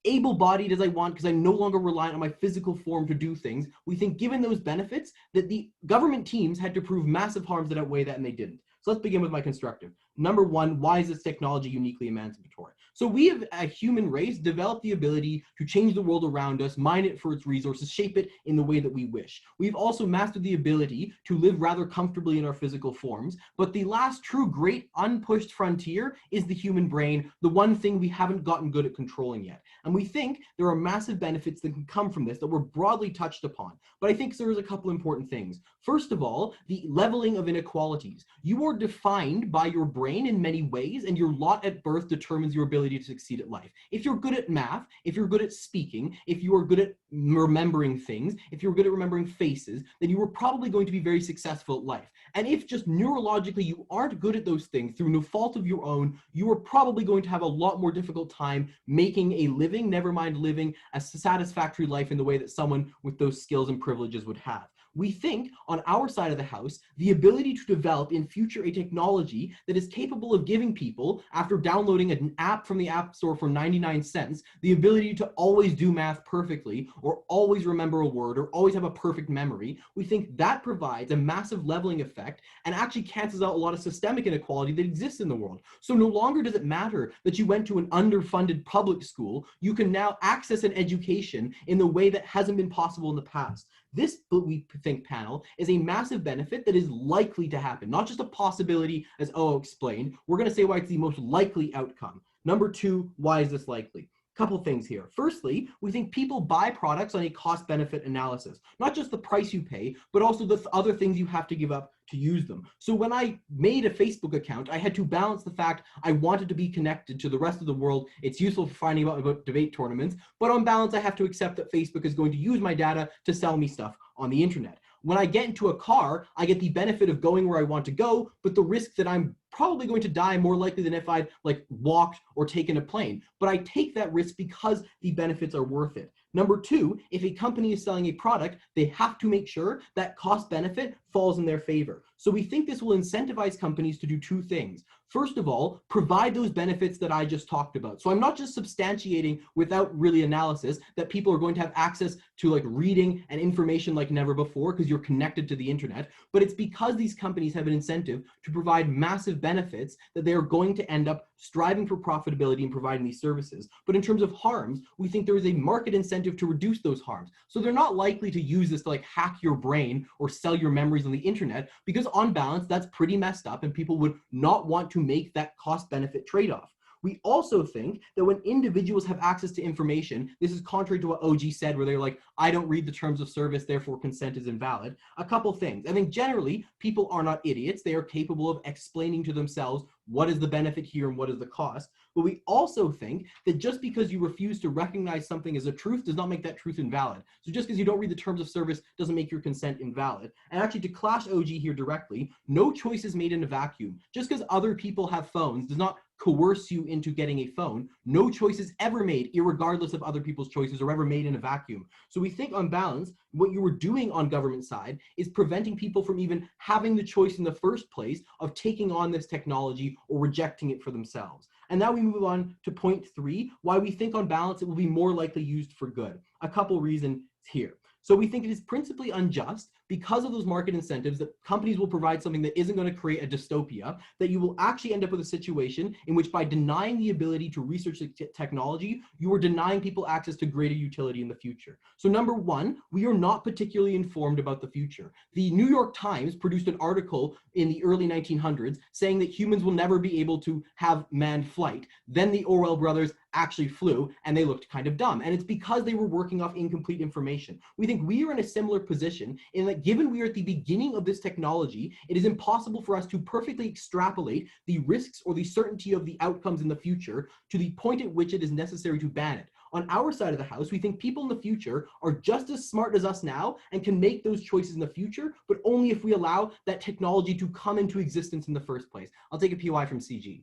able-bodied as I want, because I'm no longer reliant on my physical form to do things. We think, given those benefits, that the government teams had to prove massive harms that outweigh that, and they didn't. So let's begin with my constructive. Number one, why is this technology uniquely emancipatory? So we have, a human race, developed the ability to change the world around us, mine it for its resources, shape it in the way that we wish. We've also mastered the ability to live rather comfortably in our physical forms, but the last true great unpushed frontier is the human brain, the one thing we haven't gotten good at controlling yet. And we think there are massive benefits that can come from this that were broadly touched upon. But I think there's a couple important things. First of all, the leveling of inequalities. You are defined by your brain in many ways, and your lot at birth determines your ability to succeed at life. If you're good at math, if you're good at speaking, if you are good at remembering things, if you're good at remembering faces, then you are probably going to be very successful at life. And if just neurologically you aren't good at those things through no fault of your own, you are probably going to have a lot more difficult time making a living, never mind living a satisfactory life in the way that someone with those skills and privileges would have. We think, on our side of the house, the ability to develop in future a technology that is capable of giving people, after downloading an app from the App Store for 99 cents, the ability to always do math perfectly, or always remember a word, or always have a perfect memory, we think that provides a massive leveling effect and actually cancels out a lot of systemic inequality that exists in the world. So no longer does it matter that you went to an underfunded public school, you can now access an education in the way that hasn't been possible in the past. This, we think, panel is a massive benefit that is likely to happen, not just a possibility, as O explained. We're going to say why it's the most likely outcome. Number two, why is this likely? Couple things here. Firstly, we think people buy products on a cost-benefit analysis, not just the price you pay, but also the other things you have to give up to use them. So when I made a Facebook account, I had to balance the fact I wanted to be connected to the rest of the world. It's useful for finding out about debate tournaments, but on balance, I have to accept that Facebook is going to use my data to sell me stuff on the internet. When I get into a car, I get the benefit of going where I want to go, but the risk that I'm probably going to die more likely than if I'd like walked or taken a plane. But I take that risk because the benefits are worth it. Number two, if a company is selling a product, they have to make sure that cost benefit falls in their favor. So we think this will incentivize companies to do two things. First of all, provide those benefits that I just talked about. So I'm not just substantiating without really analysis that people are going to have access to like reading and information like never before because you're connected to the internet, but it's because these companies have an incentive to provide massive benefits that they are going to end up striving for profitability and providing these services. But in terms of harms, we think there is a market incentive to reduce those harms. So they're not likely to use this to like hack your brain or sell your memories on the internet, because on balance, that's pretty messed up and people would not want to make that cost benefit trade-off. We also think that when individuals have access to information, this is contrary to what OG said, where they're like, I don't read the terms of service, therefore consent is invalid. A couple things. I think generally people are not idiots. They are capable of explaining to themselves what is the benefit here and what is the cost. But we also think that just because you refuse to recognize something as a truth does not make that truth invalid. So just because you don't read the terms of service doesn't make your consent invalid. And actually, to clash OG here directly, no choice is made in a vacuum. Just because other people have phones does not coerce you into getting a phone. No choice is ever made, irregardless of other people's choices, or ever made in a vacuum. So we think on balance, what you were doing on government side is preventing people from even having the choice in the first place of taking on this technology or rejecting it for themselves. And now we move on to point 3, why we think on balance it will be more likely used for good. A couple reasons here. So we think it is principally unjust because of those market incentives that companies will provide something that isn't going to create a dystopia, that you will actually end up with a situation in which by denying the ability to research the technology, you are denying people access to greater utility in the future. So number one, we are not particularly informed about the future. The New York Times produced an article in the early 1900s saying that humans will never be able to have manned flight. Then the Orwell brothers actually flew and they looked kind of dumb. And it's because they were working off incomplete information. We think we are in a similar position in that given we are at the beginning of this technology, it is impossible for us to perfectly extrapolate the risks or the certainty of the outcomes in the future to the point at which it is necessary to ban it. On our side of the house, we think people in the future are just as smart as us now and can make those choices in the future, but only if we allow that technology to come into existence in the first place. I'll take a POI from CG.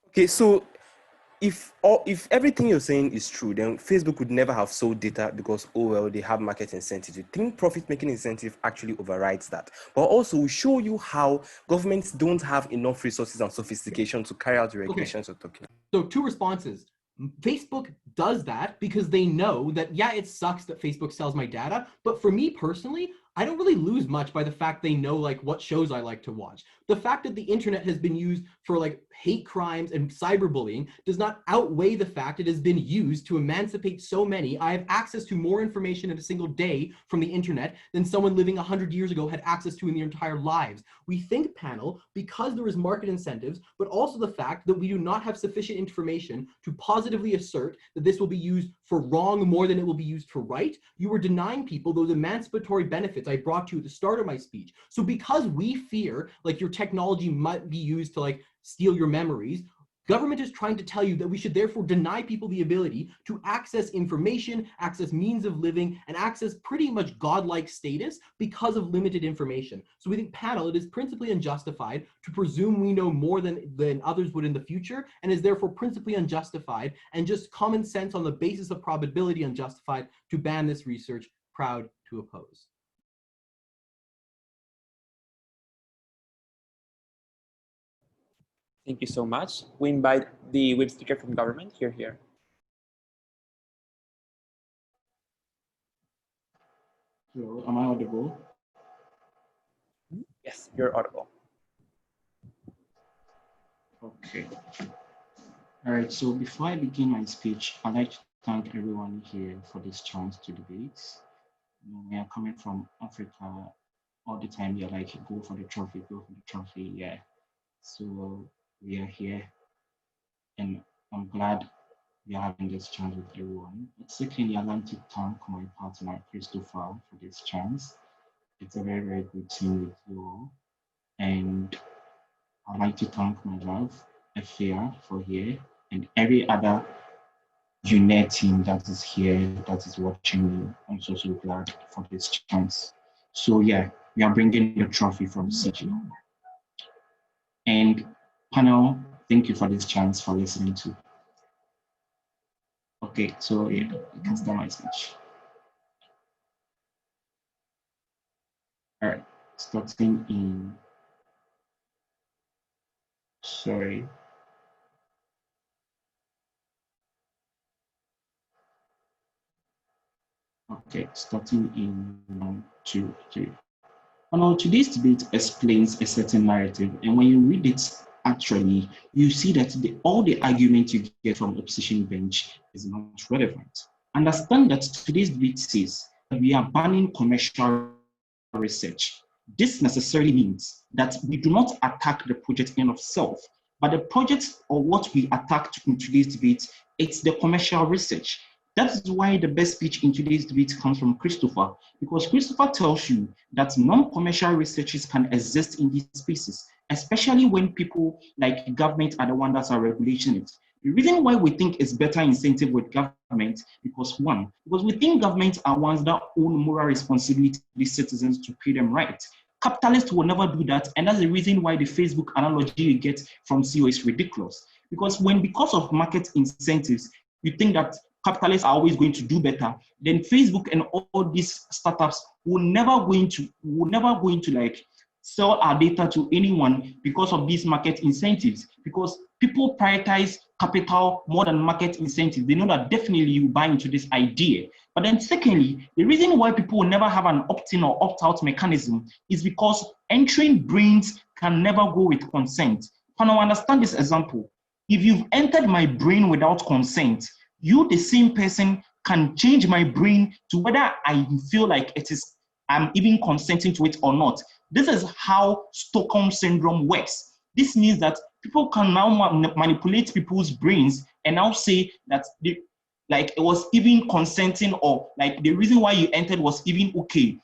Okay, so if everything you're saying is true, then Facebook would never have sold data because, oh well, they have market incentives. You think profit-making incentive actually overrides that? But also, we show you how governments don't have enough resources and sophistication to carry out the regulations you're talking about. So 2 responses. Facebook does that because they know that, yeah, it sucks that Facebook sells my data, but for me personally, I don't really lose much by the fact they know like what shows I like to watch. The fact that the internet has been used for like hate crimes and cyberbullying does not outweigh the fact it has been used to emancipate so many. I have access to more information in a single day from the internet than someone living 100 years ago had access to in their entire lives. We think, panel, because there is market incentives, but also the fact that we do not have sufficient information to positively assert that this will be used for wrong more than it will be used for right, you are denying people those emancipatory benefits I brought to you at the start of my speech. So because we fear like your technology might be used to like steal your memories, government is trying to tell you that we should therefore deny people the ability to access information, access means of living, and access pretty much godlike status because of limited information. So we think, panel, it is principally unjustified to presume we know more than others would in the future, and is therefore principally unjustified and just common sense on the basis of probability unjustified to ban this research. Proud to oppose. Thank you so much. We invite the whip speaker from government here. So, am I audible? Yes, you're audible. Okay. All right, so before I begin my speech, I'd like to thank everyone here for this chance to debate. We are coming from Africa all the time. You're like, go for the trophy, yeah. So we are here, and I'm glad we are having this chance with everyone. Secondly, I'd like to thank my partner, Christopher, for this chance. It's a very, very good team with you all. And I'd like to thank my love, Afia, for here, and every other UNED team that is here, that is watching me. I'm so glad for this chance. So yeah, we are bringing the trophy from CG. And panel, thank you for this chance for listening to. Okay, so yeah, you can start my speech. All right, starting in, sorry. Okay, starting in 1, 2, 3. Now, today's debate explains a certain narrative, and when you read it, actually, you see that all the argument you get from opposition bench is not relevant. Understand that today's debate says that we are banning commercial research. This necessarily means that we do not attack the project in of itself, but the project or what we attacked in today's debate, it's the commercial research. That is why the best speech in today's debate comes from Christopher, because Christopher tells you that non-commercial researches can exist in these spaces, especially when people like government are the ones that are regulating it. The reason why we think it's better incentive with government, because we think governments are ones that own moral responsibility to these citizens to pay them right. Capitalists will never do that, and that's the reason why the Facebook analogy you get from CEO is ridiculous. Because because of market incentives, you think that capitalists are always going to do better, then Facebook and all these startups will never going to like sell our data to anyone because of these market incentives. Because people prioritize capital more than market incentives. They know that definitely you buy into this idea. But then secondly, the reason why people will never have an opt-in or opt-out mechanism is because entering brains can never go with consent. Can I understand this example? If you've entered my brain without consent, you, the same person, can change my brain to whether I feel like I'm even consenting to it or not. This is how Stockholm syndrome works. This means that people can now manipulate people's brains and now say that it was even consenting, or like the reason why you entered was even okay.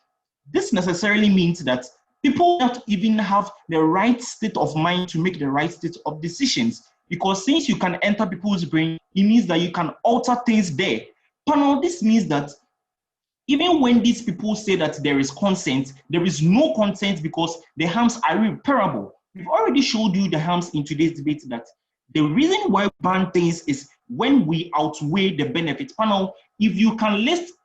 This necessarily means that people don't even have the right state of mind to make the right state of decisions. Because since you can enter people's brain, it means that you can alter things there. Panel, this means that even when these people say that there is consent, there is no consent because the harms are irreparable. We've already showed you the harms in today's debate that the reason why we ban things is when we outweigh the benefits. Panel, if you can list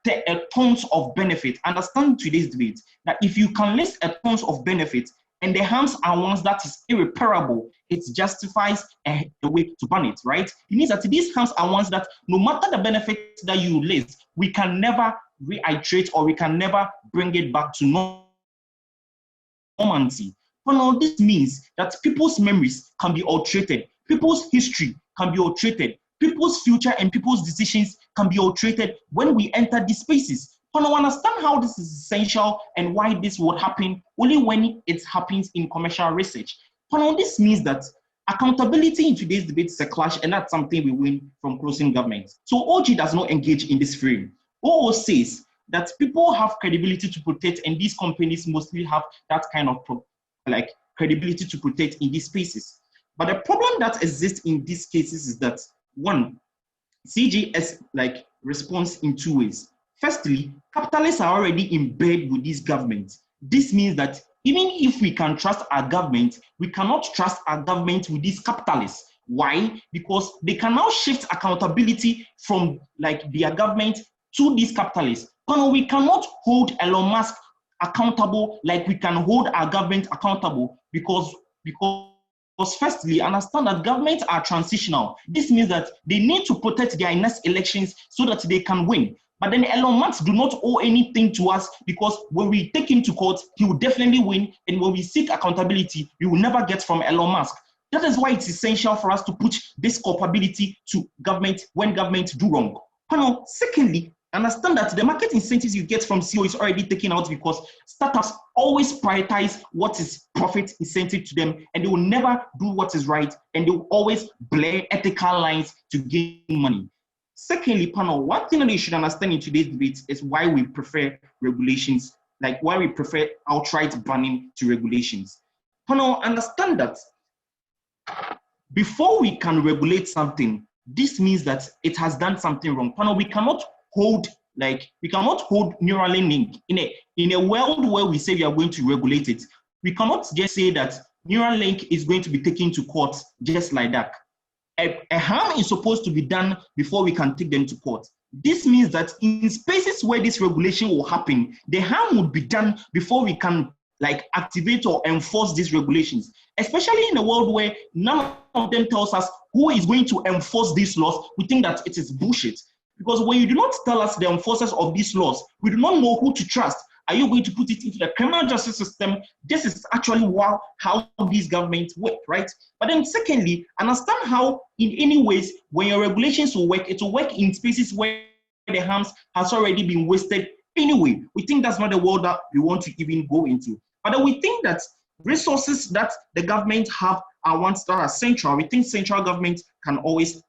tons of benefits, understand today's debate, that if you can list tons of benefits, and the harms are ones that is irreparable, it justifies the way to ban it, right? It means that these harms are ones that no matter the benefits that you list, we can never reiterate or we can never bring it back to normalcy. But now this means that people's memories can be altered, people's history can be altered, people's future and people's decisions can be altered when we enter these spaces. But I understand how this is essential and why this would happen only when it happens in commercial research. But now this means that accountability in today's debate is a clash, and that's something we win from closing government. So OG does not engage in this frame. OO says that people have credibility to protect, and these companies mostly have that kind of credibility to protect in these spaces. But the problem that exists in these cases is that, one, CGS responds in two ways. Firstly, capitalists are already in bed with these governments. This means that even if we can trust our government, we cannot trust our government with these capitalists. Why? Because they can now shift accountability from their government to these capitalists. But we cannot hold Elon Musk accountable like we can hold our government accountable because firstly, understand that governments are transitional. This means that they need to protect their next elections so that they can win. But then Elon Musk do not owe anything to us, because when we take him to court, he will definitely win. And when we seek accountability, we will never get from Elon Musk. That is why it's essential for us to put this culpability to government when government do wrong. Now, secondly, understand that the market incentives you get from CEO is already taken out because startups always prioritize what is profit incentive to them, and they will never do what is right, and they will always blur ethical lines to gain money. Secondly, panel, one thing that you should understand in today's debate is why we prefer regulations, why we prefer outright banning to regulations. Panel, understand that before we can regulate something, this means that it has done something wrong. Panel, we cannot hold like, we cannot hold Neuralink in a world where we say we are going to regulate it. We cannot just say that Neuralink is going to be taken to court just like that. A harm is supposed to be done before we can take them to court. This means that in spaces where this regulation will happen, the harm would be done before we can like activate or enforce these regulations, especially in a world where none of them tells us who is going to enforce these laws. We think that it is bullshit, because when you do not tell us the enforcers of these laws, we do not know who to trust. Are you going to put it into the criminal justice system? This is actually how these governments work, right? But then secondly, understand how in any ways, when your regulations will work, it will work in spaces where the harms has already been wasted anyway. We think that's not the world that we want to even go into. But then we think that resources that the government have are ones that are central. We think central government can always,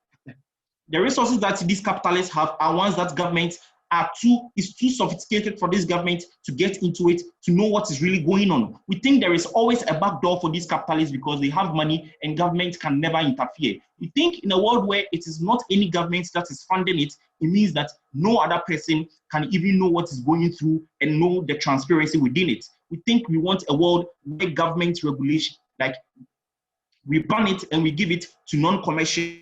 the resources that these capitalists have are ones that governments is too sophisticated for this government to get into it, to know what is really going on. We think there is always a back door for these capitalists because they have money and government can never interfere. We think in a world where it is not any government that is funding it, it means that no other person can even know what is going through and know the transparency within it. We think we want a world where government regulation, like we ban it and we give it to non-commercial,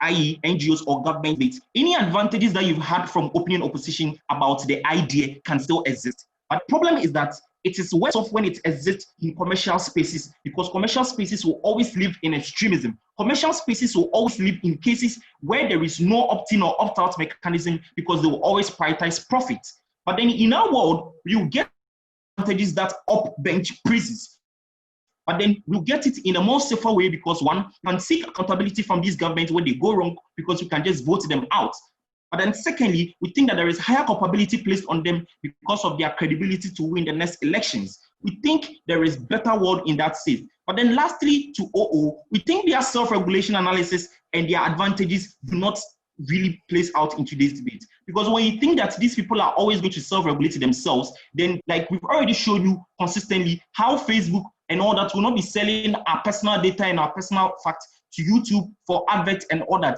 i.e. NGOs or government. Any advantages that you've had from opening opposition about the idea can still exist. But the problem is that it is worse off when it exists in commercial spaces, because commercial spaces will always live in extremism. Commercial spaces will always live in cases where there is no opt-in or opt-out mechanism, because they will always prioritize profit. But then in our world, you get advantages that upbench praises. But then we'll get it in a more safer way, because one can seek accountability from these governments when they go wrong, because we can just vote them out. But then secondly, we think that there is higher culpability placed on them because of their credibility to win the next elections. We think there is better world in that sense. But then lastly, to OO, we think their self-regulation analysis and their advantages do not really place out in today's debate. Because when you think that these people are always going to self-regulate themselves, then like we've already shown you consistently how Facebook and all that will not be selling our personal data and our personal facts to YouTube for adverts and all that.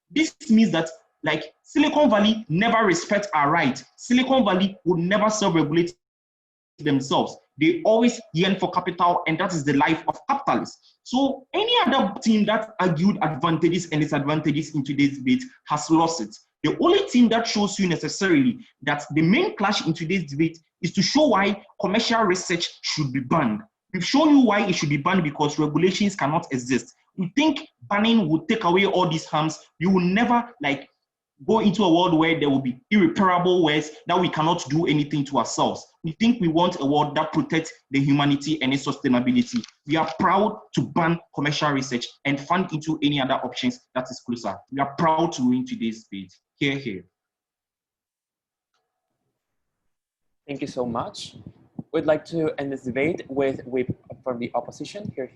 This means that like Silicon Valley never respects our rights. Silicon Valley would never self-regulate themselves. They always yearn for capital, and that is the life of capitalists. So any other team that argued advantages and disadvantages in today's debate has lost it. The only thing that shows you necessarily that the main clash in today's debate is to show why commercial research should be banned. We've shown you why it should be banned, because regulations cannot exist. We think banning would take away all these harms. You will never like go into a world where there will be irreparable ways that we cannot do anything to ourselves. We think we want a world that protects the humanity and its sustainability. We are proud to ban commercial research and fund into any other options that is closer. We are proud to win today's debate. Hear, hear. Thank you so much. We'd like to end this debate with from the opposition. Here.